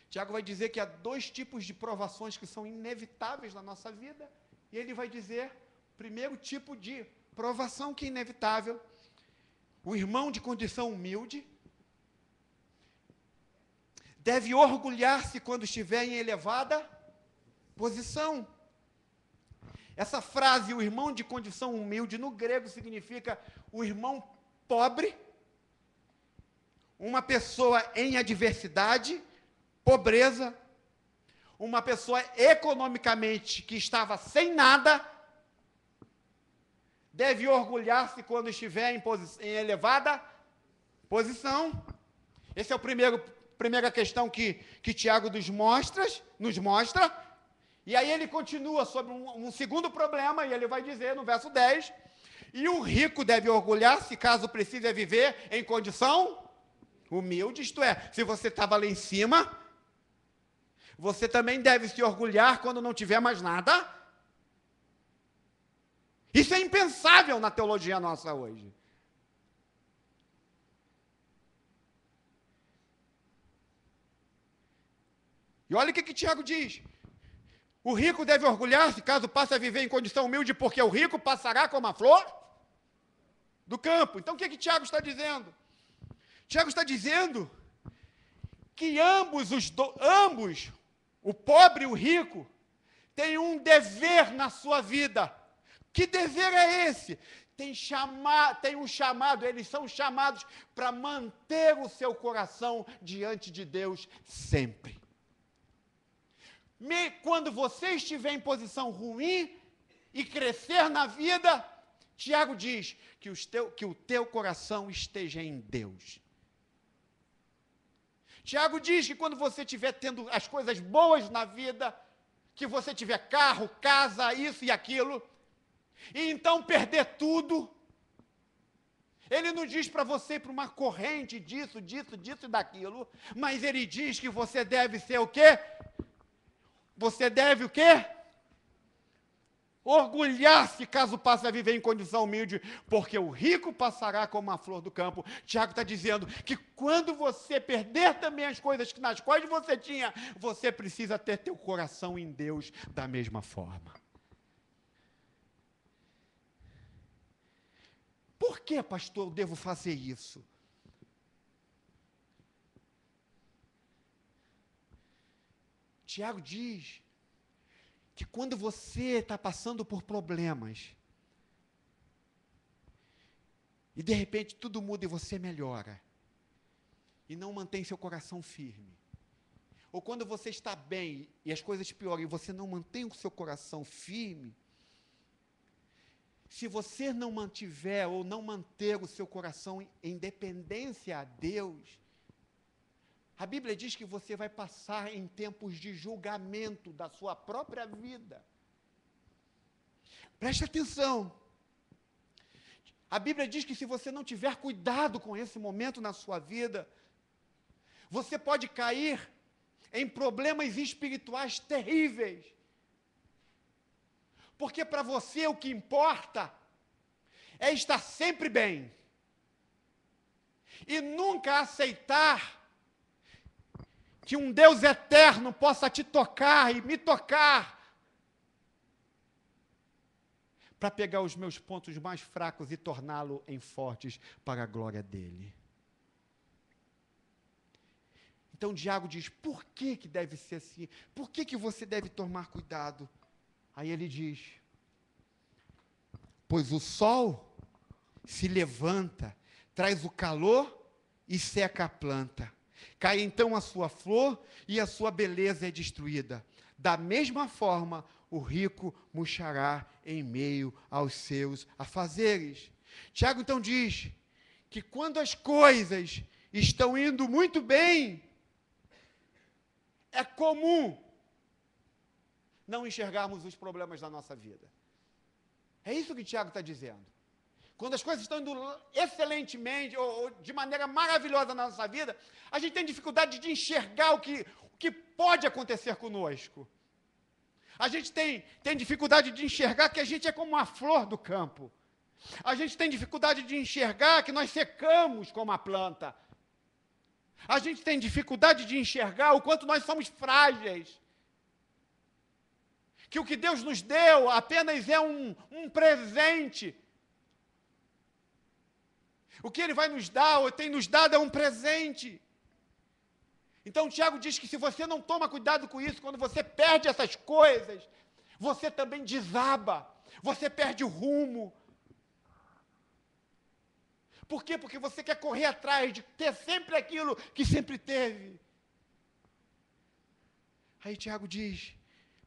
Tiago vai dizer que há dois tipos de provações que são inevitáveis na nossa vida. E ele vai dizer, o primeiro tipo de provação que é inevitável, o irmão de condição humilde deve orgulhar-se quando estiver em elevada posição. Essa frase, o irmão de condição humilde, no grego significa o irmão pobre, uma pessoa em adversidade, pobreza, uma pessoa economicamente que estava sem nada, deve orgulhar-se quando estiver em elevada posição. Esse é o primeira questão que Tiago nos mostra, e aí ele continua sobre um segundo problema, e ele vai dizer no verso 10, e o rico deve orgulhar-se, caso precise viver em condição humilde, isto é, se você estava lá em cima, você também deve se orgulhar quando não tiver mais nada. Isso é impensável na teologia nossa hoje. E olha o que Tiago diz. O rico deve orgulhar-se, caso passe a viver em condição humilde, porque o rico passará como a flor do campo. Então, o que Tiago está dizendo? Tiago está dizendo que ambos, o pobre e o rico, têm um dever na sua vida. Que dever é esse? Tem um chamado, eles são chamados para manter o seu coração diante de Deus sempre. Quando você estiver em posição ruim e crescer na vida, Tiago diz que o teu coração esteja em Deus. Tiago diz que quando você estiver tendo as coisas boas na vida, que você tiver carro, casa, isso e aquilo, e então perder tudo. Ele não diz para você ir para uma corrente disso e daquilo, mas ele diz que você deve ser o quê? Você deve o quê? Orgulhar-se caso passe a viver em condição humilde, porque o rico passará como a flor do campo. Tiago está dizendo que quando você perder também as coisas nas quais você tinha, você precisa ter teu coração em Deus da mesma forma. Por que, pastor, eu devo fazer isso? Tiago diz que quando você está passando por problemas, e de repente tudo muda e você melhora, e não mantém seu coração firme, ou quando você está bem e as coisas pioram e você não mantém o seu coração firme, se você não mantiver ou não manter o seu coração em dependência a Deus, a Bíblia diz que você vai passar em tempos de julgamento da sua própria vida. Preste atenção. A Bíblia diz que se você não tiver cuidado com esse momento na sua vida, você pode cair em problemas espirituais terríveis. Porque para você o que importa é estar sempre bem. E nunca aceitar que um Deus eterno possa te tocar e me tocar para pegar os meus pontos mais fracos e torná-lo em fortes para a glória dele. Então Tiago diz, por que deve ser assim? Por que você deve tomar cuidado? Aí ele diz, pois o sol se levanta, traz o calor e seca a planta. Cai então a sua flor e a sua beleza é destruída. Da mesma forma, o rico murchará em meio aos seus afazeres. Tiago então diz que quando as coisas estão indo muito bem, é comum não enxergarmos os problemas da nossa vida. É isso que Tiago está dizendo. Quando as coisas estão indo excelentemente, ou de maneira maravilhosa na nossa vida, a gente tem dificuldade de enxergar o que pode acontecer conosco. A gente tem dificuldade de enxergar que a gente é como uma flor do campo. A gente tem dificuldade de enxergar que nós secamos como a planta. A gente tem dificuldade de enxergar o quanto nós somos frágeis. Que o que Deus nos deu apenas é um presente. O que Ele vai nos dar, ou tem nos dado, é um presente. Então, Tiago diz que se você não toma cuidado com isso, quando você perde essas coisas, você também desaba, você perde o rumo. Por quê? Porque você quer correr atrás de ter sempre aquilo que sempre teve. Aí Tiago diz,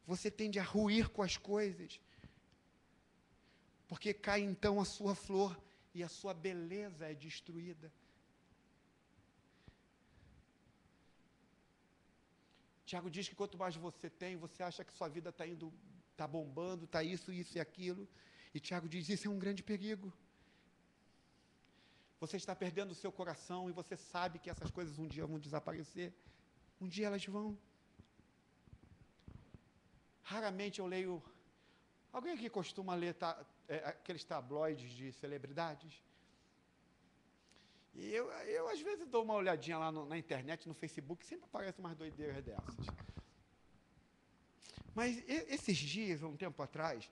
você tende a ruir com as coisas, porque cai então a sua flor e a sua beleza é destruída. Tiago diz que quanto mais você tem, você acha que sua vida está bombando, está isso e aquilo. E Tiago diz, isso é um grande perigo. Você está perdendo o seu coração e você sabe que essas coisas um dia vão desaparecer. Um dia elas vão. Raramente eu leio... Alguém aqui costuma ler aqueles tabloides de celebridades? E eu às vezes dou uma olhadinha lá na internet, no Facebook, sempre aparecem umas doideiras dessas. Mas esses dias, um tempo atrás,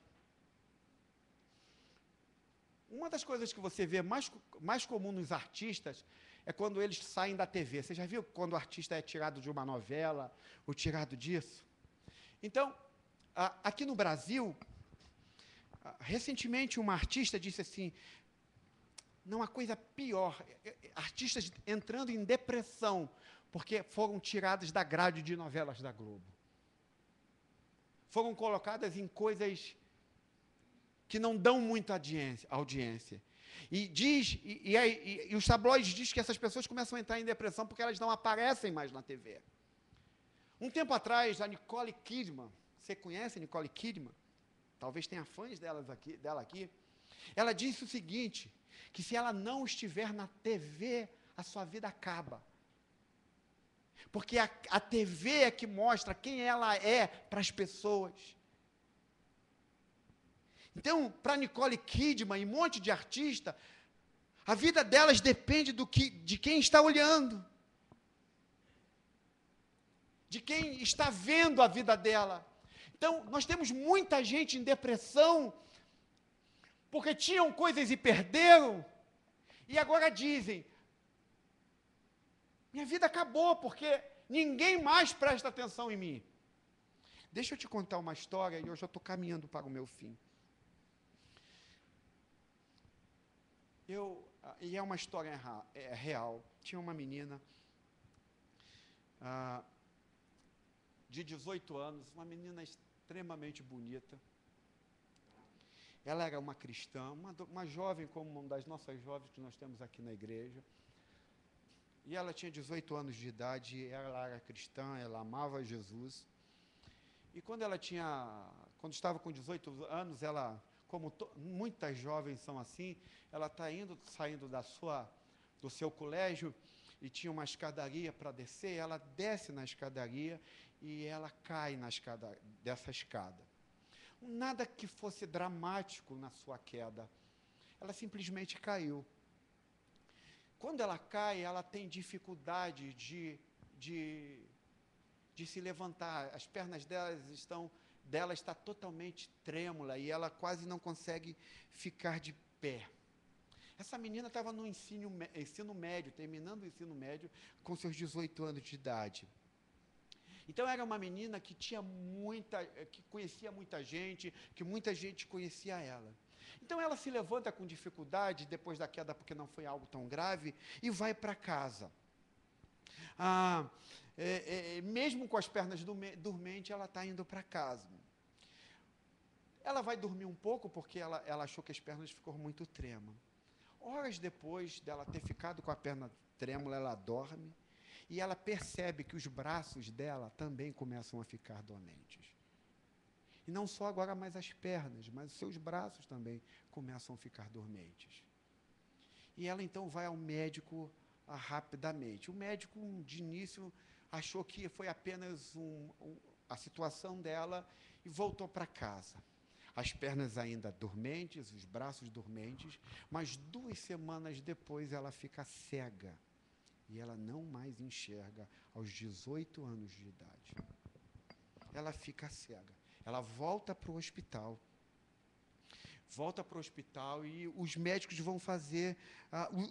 uma das coisas que você vê mais comum nos artistas é quando eles saem da TV. Você já viu quando o artista é tirado de uma novela, ou tirado disso? Então, aqui no Brasil, recentemente uma artista disse assim, não há coisa pior, artistas entrando em depressão, porque foram tiradas da grade de novelas da Globo. Foram colocadas em coisas que não dão muita audiência. E os tabloides dizem que essas pessoas começam a entrar em depressão porque elas não aparecem mais na TV. Um tempo atrás, a Nicole Kidman, você conhece a Nicole Kidman? talvez tenha fãs dela aqui, ela disse o seguinte, que se ela não estiver na TV, a sua vida acaba. Porque a TV é que mostra quem ela é para as pessoas. Então, para Nicole Kidman e um monte de artista, a vida delas depende de quem está olhando, de quem está vendo a vida dela. Então, nós temos muita gente em depressão, porque tinham coisas e perderam, e agora dizem, minha vida acabou, porque ninguém mais presta atenção em mim. Deixa eu te contar uma história, e eu já estou caminhando para o meu fim. E é uma história real. Tinha uma menina de 18 anos, uma menina extremamente bonita. Ela era uma cristã, uma jovem como uma das nossas jovens que nós temos aqui na igreja. E ela tinha 18 anos de idade, ela era cristã, ela amava Jesus. E quando estava com 18 anos, ela, como muitas jovens são assim, ela está saindo do seu colégio e tinha uma escadaria para descer, ela desce na escadaria e ela cai dessa escada. Nada que fosse dramático na sua queda, ela simplesmente caiu. Quando ela cai, ela tem dificuldade de se levantar, as pernas dela está totalmente trêmula e ela quase não consegue ficar de pé. Essa menina estava no ensino médio, terminando o ensino médio, com seus 18 anos de idade. Então, era uma menina que que conhecia muita gente, que muita gente conhecia ela. Então, ela se levanta com dificuldade, depois da queda, porque não foi algo tão grave, e vai para casa. Mesmo com as pernas dormentes, ela está indo para casa. Ela vai dormir um pouco, porque ela achou que as pernas ficaram muito trêmulas. Horas depois dela ter ficado com a perna trêmula, ela dorme, e ela percebe que os braços dela também começam a ficar dormentes. E não só agora mais as pernas, mas os seus braços também começam a ficar dormentes. E ela então vai ao médico rapidamente. O médico, de início, achou que foi apenas a situação dela e voltou para casa. As pernas ainda dormentes, os braços dormentes, mas 2 semanas depois ela fica cega. E ela não mais enxerga aos 18 anos de idade. Ela fica cega. Ela volta para o hospital. E os médicos vão fazer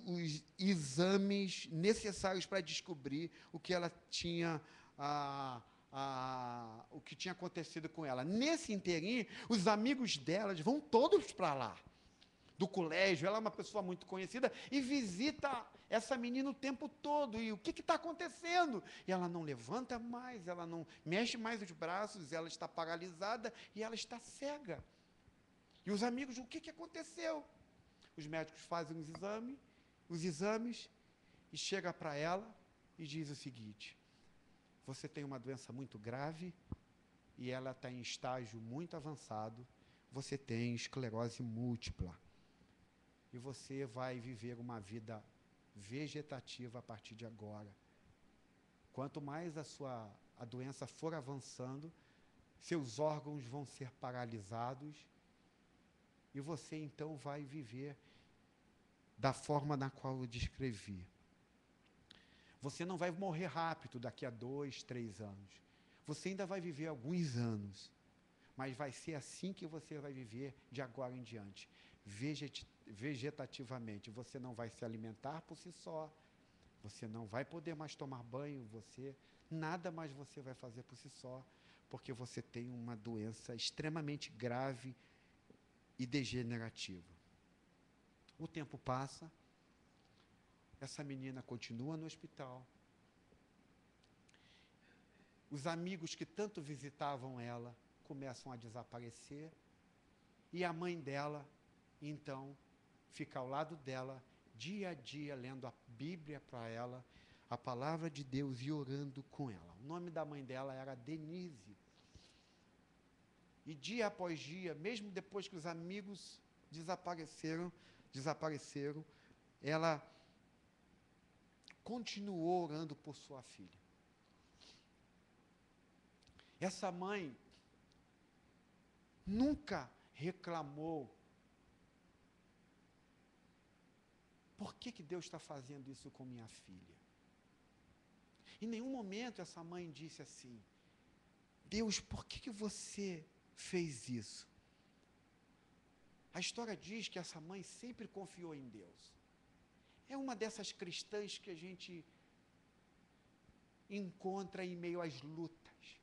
os exames necessários para descobrir o que ela tinha, o que tinha acontecido com ela. Nesse inteirinho, os amigos delas vão todos para lá, do colégio. Ela é uma pessoa muito conhecida e visita essa menina o tempo todo. E o que está acontecendo? E ela não levanta mais, ela não mexe mais os braços, ela está paralisada e ela está cega. E os amigos, o que aconteceu? Os médicos fazem os exames, e chega para ela e diz o seguinte: você tem uma doença muito grave e ela está em estágio muito avançado, você tem esclerose múltipla e você vai viver uma vida vegetativa a partir de agora. Quanto mais a doença for avançando, seus órgãos vão ser paralisados e você, então, vai viver da forma na qual eu descrevi. Você não vai morrer rápido daqui a 2, 3 anos. Você ainda vai viver alguns anos, mas vai ser assim que você vai viver de agora em diante, vegetativamente. Você não vai se alimentar por si só, você não vai poder mais tomar banho, nada mais você vai fazer por si só, porque você tem uma doença extremamente grave e degenerativa. O tempo passa, essa menina continua no hospital, os amigos que tanto visitavam ela começam a desaparecer, e a mãe dela, então, fica ao lado dela, dia a dia, lendo a Bíblia para ela, a palavra de Deus, e orando com ela. O nome da mãe dela era Denise. E dia após dia, mesmo depois que os amigos desapareceram, ela continuou orando por sua filha. Essa mãe nunca reclamou. Por que Deus está fazendo isso com minha filha? Em nenhum momento essa mãe disse assim: Deus, por que você fez isso? A história diz que essa mãe sempre confiou em Deus. É uma dessas cristãs que a gente encontra em meio às lutas.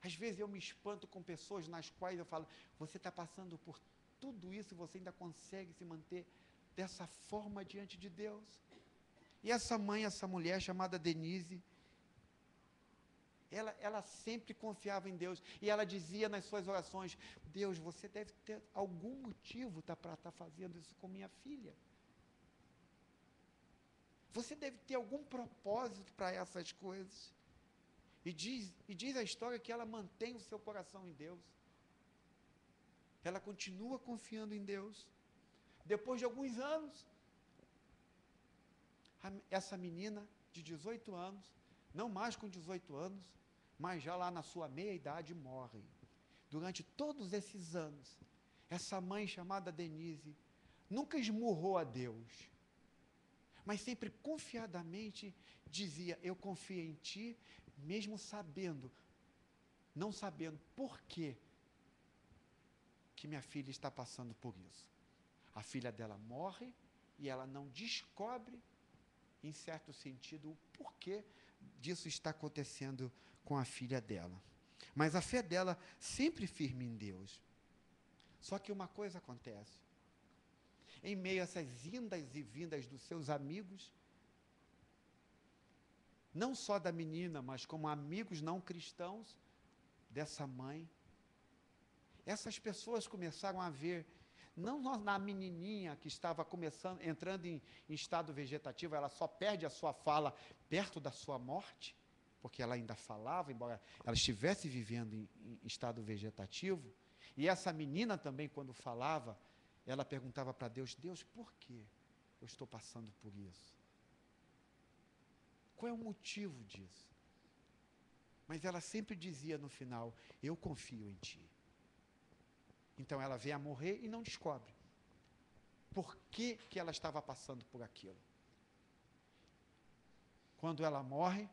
Às vezes eu me espanto com pessoas nas quais eu falo: você está passando por tudo isso e você ainda consegue se manter dessa forma diante de Deus? E essa mãe, essa mulher chamada Denise, ela sempre confiava em Deus, e ela dizia nas suas orações: Deus, você deve ter algum motivo para estar fazendo isso com minha filha. Você deve ter algum propósito para essas coisas. E diz a história que ela mantém o seu coração em Deus. Ela continua confiando em Deus. Depois de alguns anos, essa menina de 18 anos, não mais com 18 anos, mas já lá na sua meia-idade, morre. Durante todos esses anos, essa mãe chamada Denise nunca esmurrou a Deus, mas sempre confiadamente dizia: eu confio em ti, mesmo não sabendo por que minha filha está passando por isso. A filha dela morre e ela não descobre, em certo sentido, o porquê disso está acontecendo com a filha dela. Mas a fé dela sempre firme em Deus. Só que uma coisa acontece. Em meio a essas indas e vindas dos seus amigos, não só da menina, mas como amigos não cristãos dessa mãe, essas pessoas começaram a ver, não na menininha que estava entrando em estado vegetativo, ela só perde a sua fala perto da sua morte, porque ela ainda falava, embora ela estivesse vivendo em estado vegetativo. E essa menina também, quando falava, ela perguntava para Deus: Deus, por que eu estou passando por isso? Qual é o motivo disso? Mas ela sempre dizia no final: eu confio em ti. Então ela vem a morrer e não descobre por que ela estava passando por aquilo. Quando ela morre,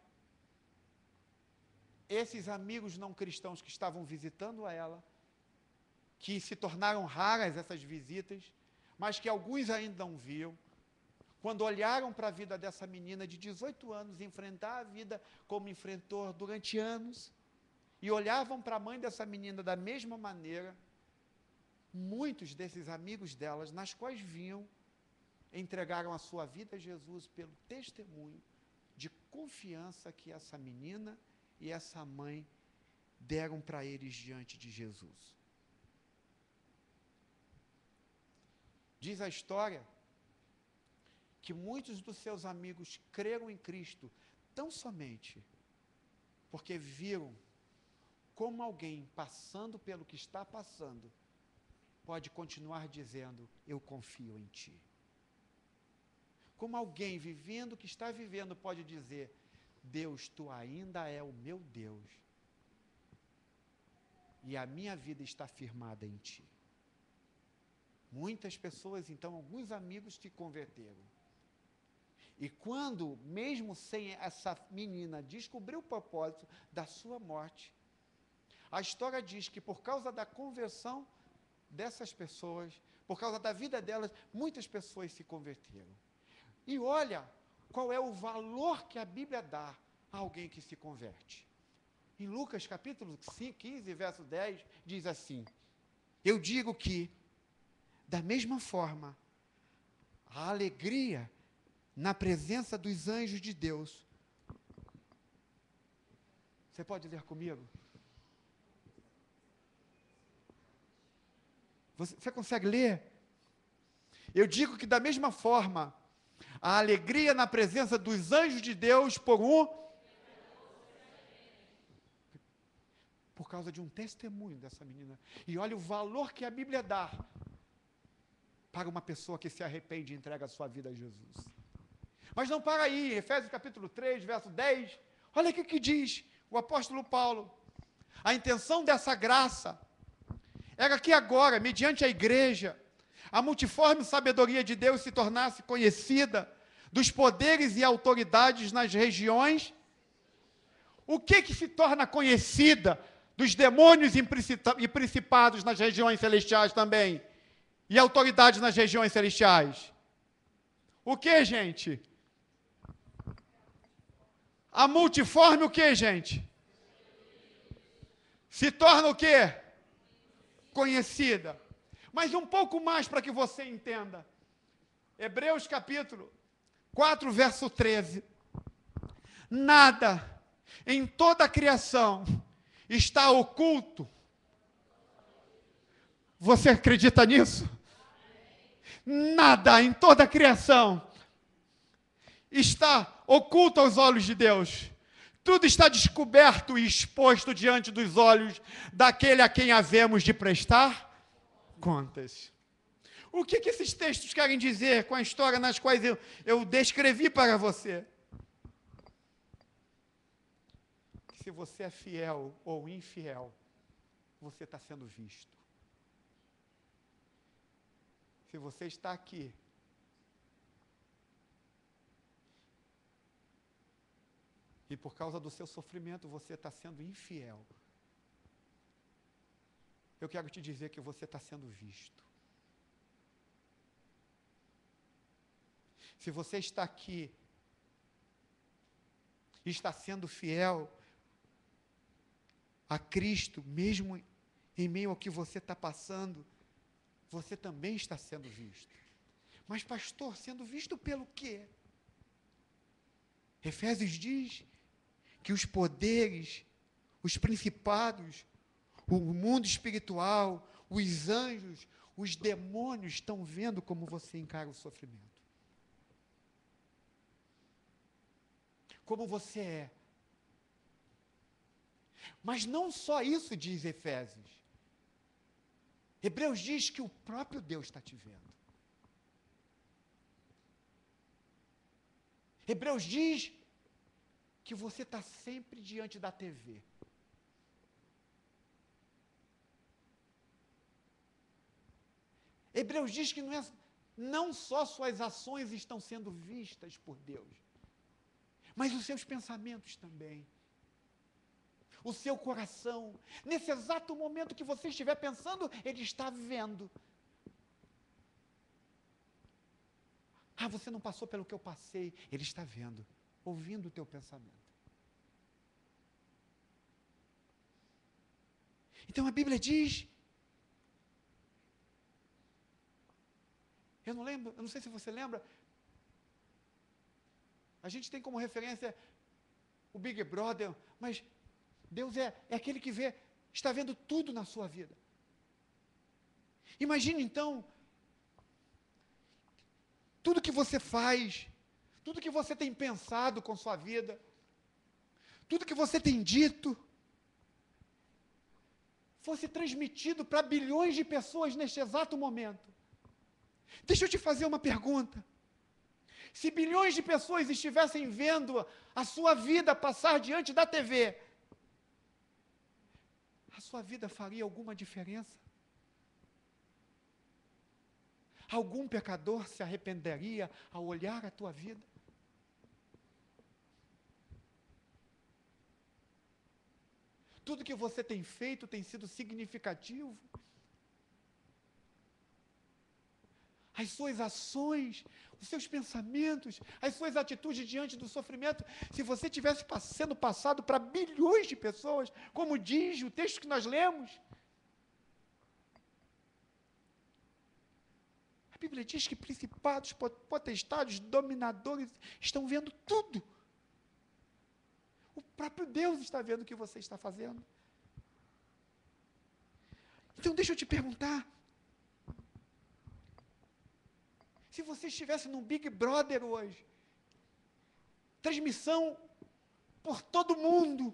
esses amigos não cristãos que estavam visitando a ela, que se tornaram raras essas visitas, mas que alguns ainda não viam, quando olharam para a vida dessa menina de 18 anos, enfrentar a vida como enfrentou durante anos, e olhavam para a mãe dessa menina da mesma maneira, muitos desses amigos delas, nas quais vinham, entregaram a sua vida a Jesus pelo testemunho de confiança que essa menina e essa mãe deram para eles diante de Jesus. Diz a história que muitos dos seus amigos creram em Cristo tão somente porque viram como alguém passando pelo que está passando pode continuar dizendo: eu confio em ti. Como alguém vivendo o que está vivendo pode dizer: Deus, tu ainda é o meu Deus, e a minha vida está firmada em ti. Muitas pessoas, então, alguns amigos se converteram. E quando, mesmo sem essa menina descobrir o propósito da sua morte, a história diz que por causa da conversão dessas pessoas, por causa da vida delas, muitas pessoas se converteram. E olha qual é o valor que a Bíblia dá a alguém que se converte. Em Lucas capítulo 15, verso 10, diz assim: eu digo que, da mesma forma, a alegria na presença dos anjos de Deus. Você pode ler comigo? Você consegue ler? Eu digo que, da mesma forma, a alegria na presença dos anjos de Deus por por causa de um testemunho dessa menina. E olha o valor que a Bíblia dá para uma pessoa que se arrepende e entrega a sua vida a Jesus. Mas não para aí, Efésios capítulo 3, verso 10, olha o que diz o apóstolo Paulo. A intenção dessa graça era que agora, mediante a igreja, a multiforme sabedoria de Deus se tornasse conhecida dos poderes e autoridades nas regiões. O que se torna conhecida dos demônios e principados nas regiões celestiais também? E autoridades nas regiões celestiais? O que, gente? A multiforme o que, gente? Se torna o quê? Conhecida. Mas um pouco mais para que você entenda. Hebreus capítulo 4, verso 13. Nada em toda a criação está oculto. Você acredita nisso? Nada em toda a criação está oculto aos olhos de Deus. Tudo está descoberto e exposto diante dos olhos daquele a quem havemos de prestar contas. O que esses textos querem dizer com a história nas quais eu descrevi para você? Que se você é fiel ou infiel, você está sendo visto. Se você está aqui, e por causa do seu sofrimento você está sendo infiel, eu quero te dizer que você está sendo visto. Se você está aqui e está sendo fiel a Cristo, mesmo em meio ao que você está passando, você também está sendo visto. Mas, pastor, sendo visto pelo quê? Efésios diz que os poderes, os principados, o mundo espiritual, os anjos, os demônios estão vendo como você encara o sofrimento. Como você é. Mas não só isso diz Efésios. Hebreus diz que o próprio Deus está te vendo. Hebreus diz que você está sempre diante da TV. Hebreus diz que não só suas ações estão sendo vistas por Deus, mas os seus pensamentos também. O seu coração. Nesse exato momento que você estiver pensando, Ele está vendo. Ah, você não passou pelo que eu passei. Ele está vendo, ouvindo o teu pensamento. Então a Bíblia diz, eu não sei se você lembra, a gente tem como referência o Big Brother, mas Deus é aquele que vê, está vendo tudo na sua vida. Imagine então, tudo que você faz, tudo que você tem pensado com sua vida, tudo que você tem dito, fosse transmitido para bilhões de pessoas neste exato momento. Deixa eu te fazer uma pergunta. Se bilhões de pessoas estivessem vendo a sua vida passar diante da TV, a sua vida faria alguma diferença? Algum pecador se arrependeria ao olhar a tua vida? Tudo que você tem feito tem sido significativo? As suas ações, os seus pensamentos, as suas atitudes diante do sofrimento, se você tivesse sendo passado para bilhões de pessoas, como diz o texto que nós lemos, a Bíblia diz que principados, potestades, dominadores estão vendo tudo. O próprio Deus está vendo o que você está fazendo. Então deixa eu te perguntar, se você estivesse num Big Brother hoje, transmissão por todo mundo,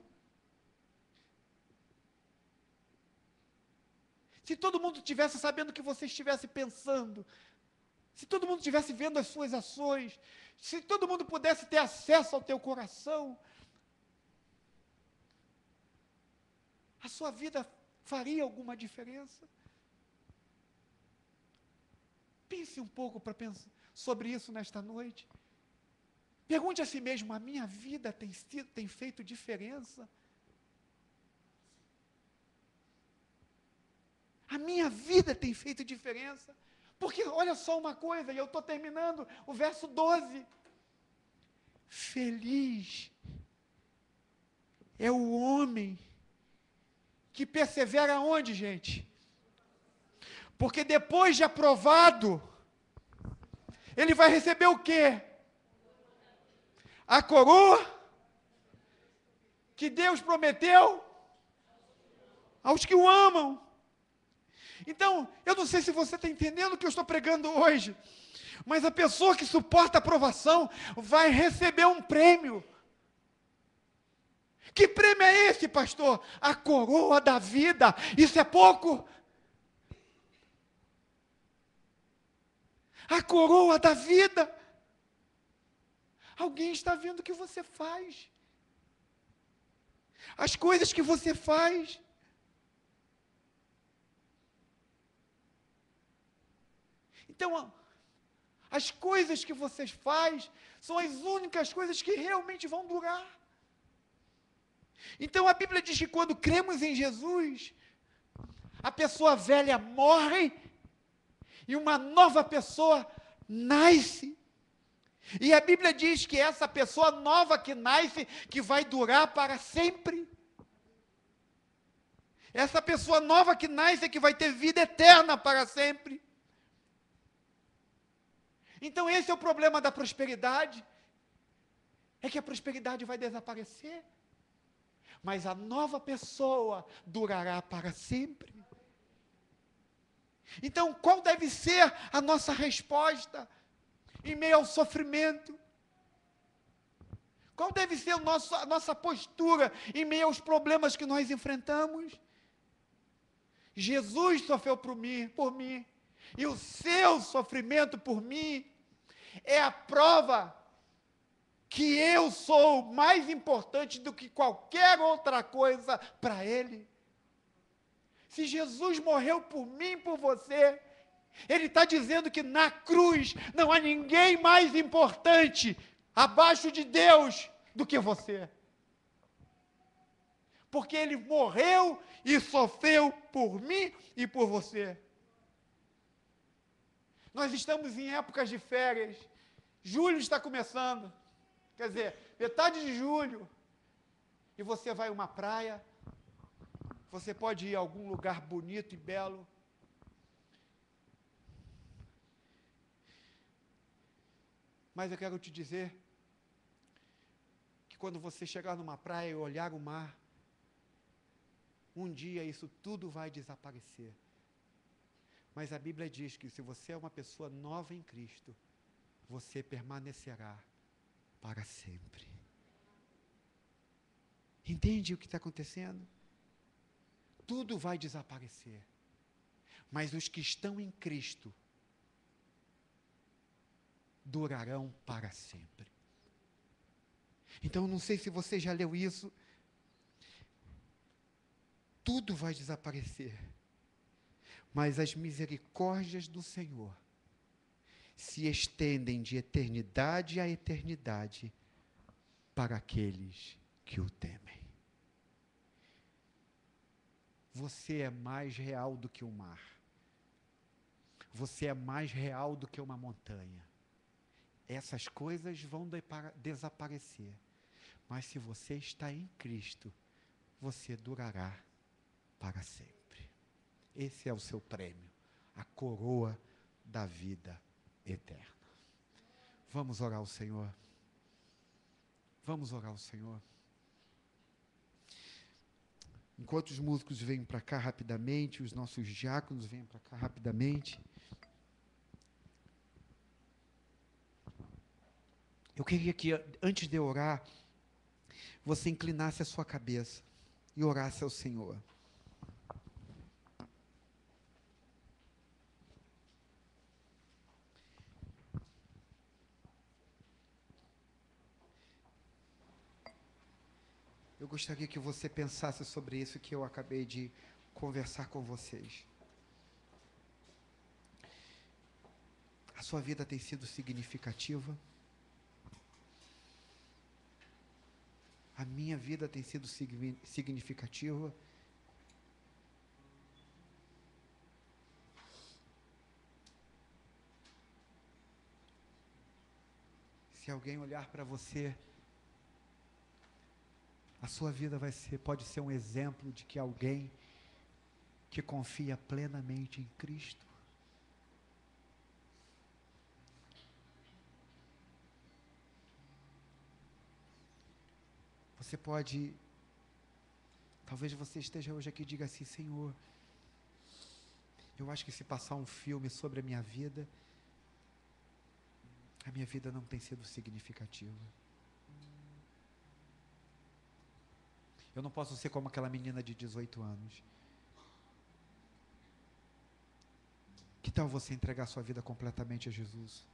Se todo mundo estivesse sabendo o que você estivesse pensando, se todo mundo estivesse vendo as suas ações, se todo mundo pudesse ter acesso ao teu coração, a sua vida faria alguma diferença? Pense um pouco sobre isso nesta noite. Pergunte a si mesmo: a minha vida tem feito diferença? A minha vida tem feito diferença? Porque olha só uma coisa, e eu estou terminando o verso 12. Feliz é o homem que persevera onde, gente? Porque depois de aprovado, ele vai receber o quê? A coroa que Deus prometeu aos que o amam. Então, eu não sei se você está entendendo o que eu estou pregando hoje, mas a pessoa que suporta a aprovação vai receber um prêmio. Que prêmio é esse, pastor? A coroa da vida. Isso é pouco? A coroa da vida. Alguém está vendo o que você faz. As coisas que você faz. Então, as coisas que você faz são as únicas coisas que realmente vão durar. Então, a Bíblia diz que quando cremos em Jesus, a pessoa velha morre e uma nova pessoa nasce. E a Bíblia diz que essa pessoa nova que nasce, que vai durar para sempre. Essa pessoa nova que nasce é que vai ter vida eterna para sempre. Então esse é o problema da prosperidade. É que a prosperidade vai desaparecer. Mas a nova pessoa durará para sempre. Então, qual deve ser a nossa resposta em meio ao sofrimento? Qual deve ser a nossa postura em meio aos problemas que nós enfrentamos? Jesus sofreu por mim, e o seu sofrimento por mim é a prova que eu sou mais importante do que qualquer outra coisa para Ele. Se Jesus morreu por mim, por você, Ele está dizendo que na cruz não há ninguém mais importante abaixo de Deus do que você. Porque Ele morreu e sofreu por mim e por você. Nós estamos em épocas de férias. Julho está começando. Quer dizer, metade de julho. E você vai a uma praia. Você pode ir a algum lugar bonito e belo. Mas eu quero te dizer que quando você chegar numa praia e olhar o mar, um dia isso tudo vai desaparecer. Mas a Bíblia diz que se você é uma pessoa nova em Cristo, você permanecerá para sempre. Entende o que está acontecendo? Tudo vai desaparecer. Mas os que estão em Cristo durarão para sempre. Então, não sei se você já leu isso. Tudo vai desaparecer. Mas as misericórdias do Senhor se estendem de eternidade a eternidade para aqueles que o temem. Você é mais real do que o mar. Você é mais real do que uma montanha. Essas coisas vão desaparecer. Mas se você está em Cristo, você durará para sempre. Esse é o seu prêmio, a coroa da vida eterna. Vamos orar ao Senhor. Vamos orar ao Senhor. Enquanto os músicos vêm para cá rapidamente, os nossos diáconos vêm para cá rapidamente, eu queria que, antes de eu orar, você inclinasse a sua cabeça e orasse ao Senhor. gostaria que você pensasse sobre isso que eu acabei de conversar com vocês. A sua vida tem sido significativa? A minha vida tem sido significativa? Se alguém olhar para você, a sua vida pode ser um exemplo de que alguém que confia plenamente em Cristo. Você pode, talvez você esteja hoje aqui e diga assim: Senhor, eu acho que se passar um filme sobre a minha vida não tem sido significativa. Eu não posso ser como aquela menina de 18 anos. Que tal você entregar sua vida completamente a Jesus?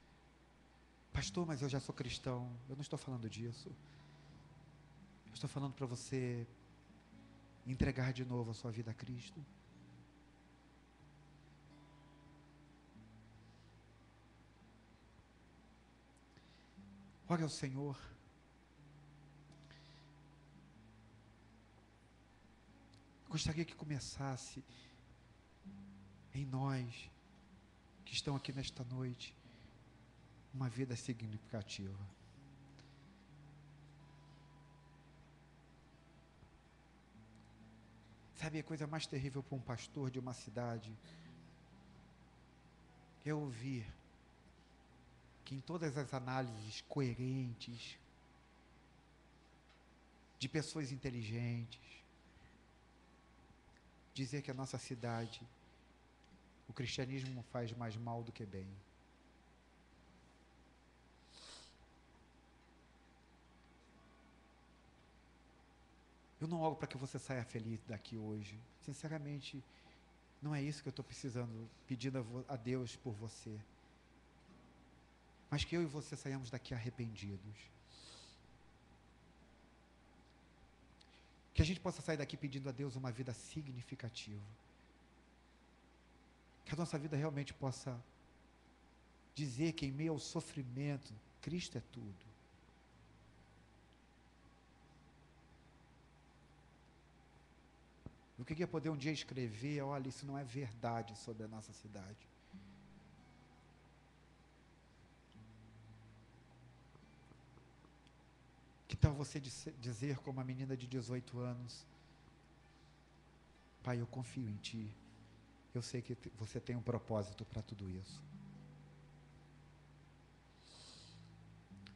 Pastor, mas eu já sou cristão. Eu não estou falando disso. Eu estou falando para você entregar de novo a sua vida a Cristo. Ore ao Senhor. Gostaria que começasse em nós, que estão aqui nesta noite, uma vida significativa. Sabe, a coisa mais terrível para um pastor de uma cidade é ouvir que em todas as análises coerentes, de pessoas inteligentes, dizer que a nossa cidade, o cristianismo faz mais mal do que bem. Eu não oro para que você saia feliz daqui hoje. Sinceramente, não é isso que eu estou precisando, pedindo a Deus por você. Mas que eu e você saiamos daqui arrependidos. Que a gente possa sair daqui pedindo a Deus uma vida significativa. Que a nossa vida realmente possa dizer que em meio ao sofrimento, Cristo é tudo. Eu queria poder um dia escrever: olha, isso não é verdade sobre a nossa cidade. Que tal você dizer como a menina de 18 anos: Pai, eu confio em Ti. Eu sei que você tem um propósito para tudo isso.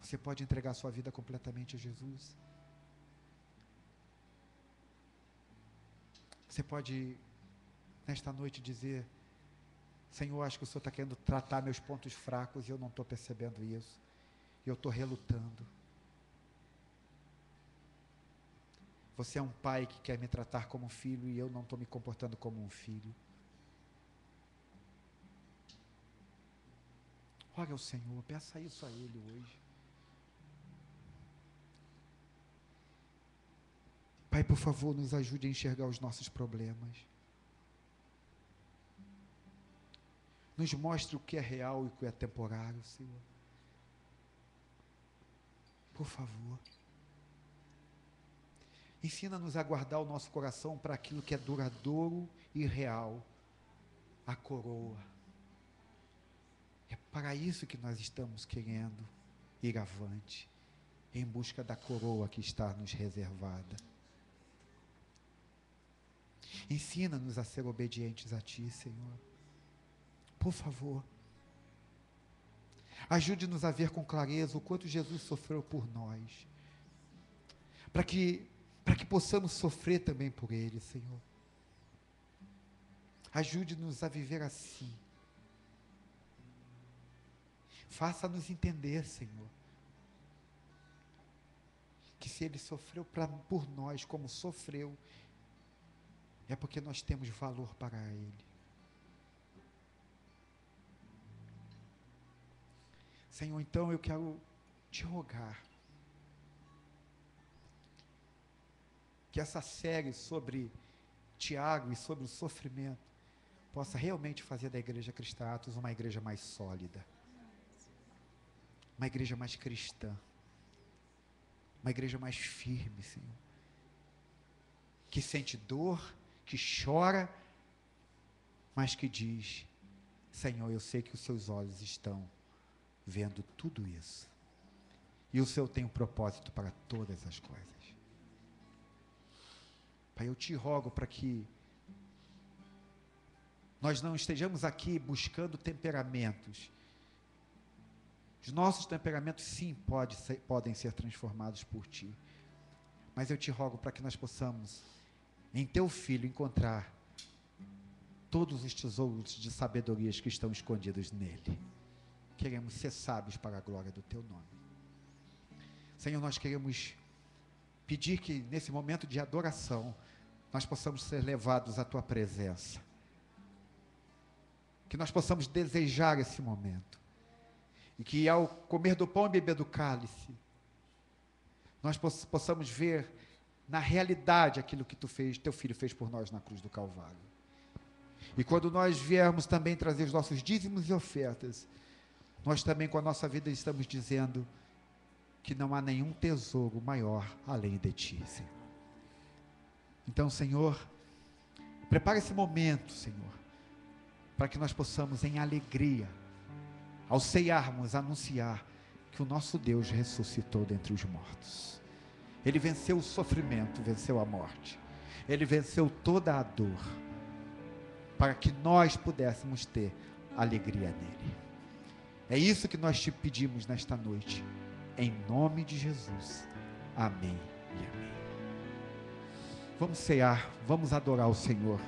Você pode entregar sua vida completamente a Jesus. Você pode, nesta noite, dizer: Senhor, acho que o Senhor está querendo tratar meus pontos fracos e eu não estou percebendo isso. E eu estou relutando. Você é um pai que quer me tratar como um filho e eu não estou me comportando como um filho. Ore ao Senhor, peça isso a Ele hoje. Pai, por favor, nos ajude a enxergar os nossos problemas. Nos mostre o que é real e o que é temporário, Senhor. Por favor. Ensina-nos a guardar o nosso coração para aquilo que é duradouro e real, a coroa. É para isso que nós estamos querendo ir avante, em busca da coroa que está nos reservada. Ensina-nos a ser obedientes a Ti, Senhor. Por favor. Ajude-nos a ver com clareza o quanto Jesus sofreu por nós, para que possamos sofrer também por Ele, Senhor. Ajude-nos a viver assim. Faça-nos entender, Senhor, que se Ele sofreu por nós como sofreu, é porque nós temos valor para Ele. Senhor, então eu quero te rogar,
que essa série sobre Tiago e sobre o sofrimento possa realmente fazer da Igreja Cristã Atos uma igreja mais sólida, uma igreja mais cristã, uma igreja mais firme, Senhor, que sente dor, que chora, mas que diz: Senhor, eu sei que os seus olhos estão vendo tudo isso, e o Senhor tem um propósito para todas as coisas. Pai, eu te rogo para que nós não estejamos aqui buscando temperamentos. Os nossos temperamentos, sim, podem ser transformados por Ti. Mas eu te rogo para que nós possamos, em Teu Filho, encontrar todos os tesouros de sabedorias que estão escondidos nele. Queremos ser sábios para a glória do Teu nome. Senhor, nós queremos pedir que nesse momento de adoração, nós possamos ser levados à Tua presença. Que nós possamos desejar esse momento. E que ao comer do pão e beber do cálice, nós possamos ver na realidade aquilo que Teu Filho fez por nós na cruz do Calvário. E quando nós viermos também trazer os nossos dízimos e ofertas, nós também com a nossa vida estamos dizendo que não há nenhum tesouro maior além de Ti, Senhor. Então, Senhor, prepara esse momento, Senhor, para que nós possamos em alegria, ao ceiarmos, anunciar que o nosso Deus ressuscitou dentre os mortos. Ele venceu o sofrimento, venceu a morte. Ele venceu toda a dor, para que nós pudéssemos ter alegria nele. É isso que nós te pedimos nesta noite, em nome de Jesus. Amém e amém. Vamos cear, vamos adorar o Senhor.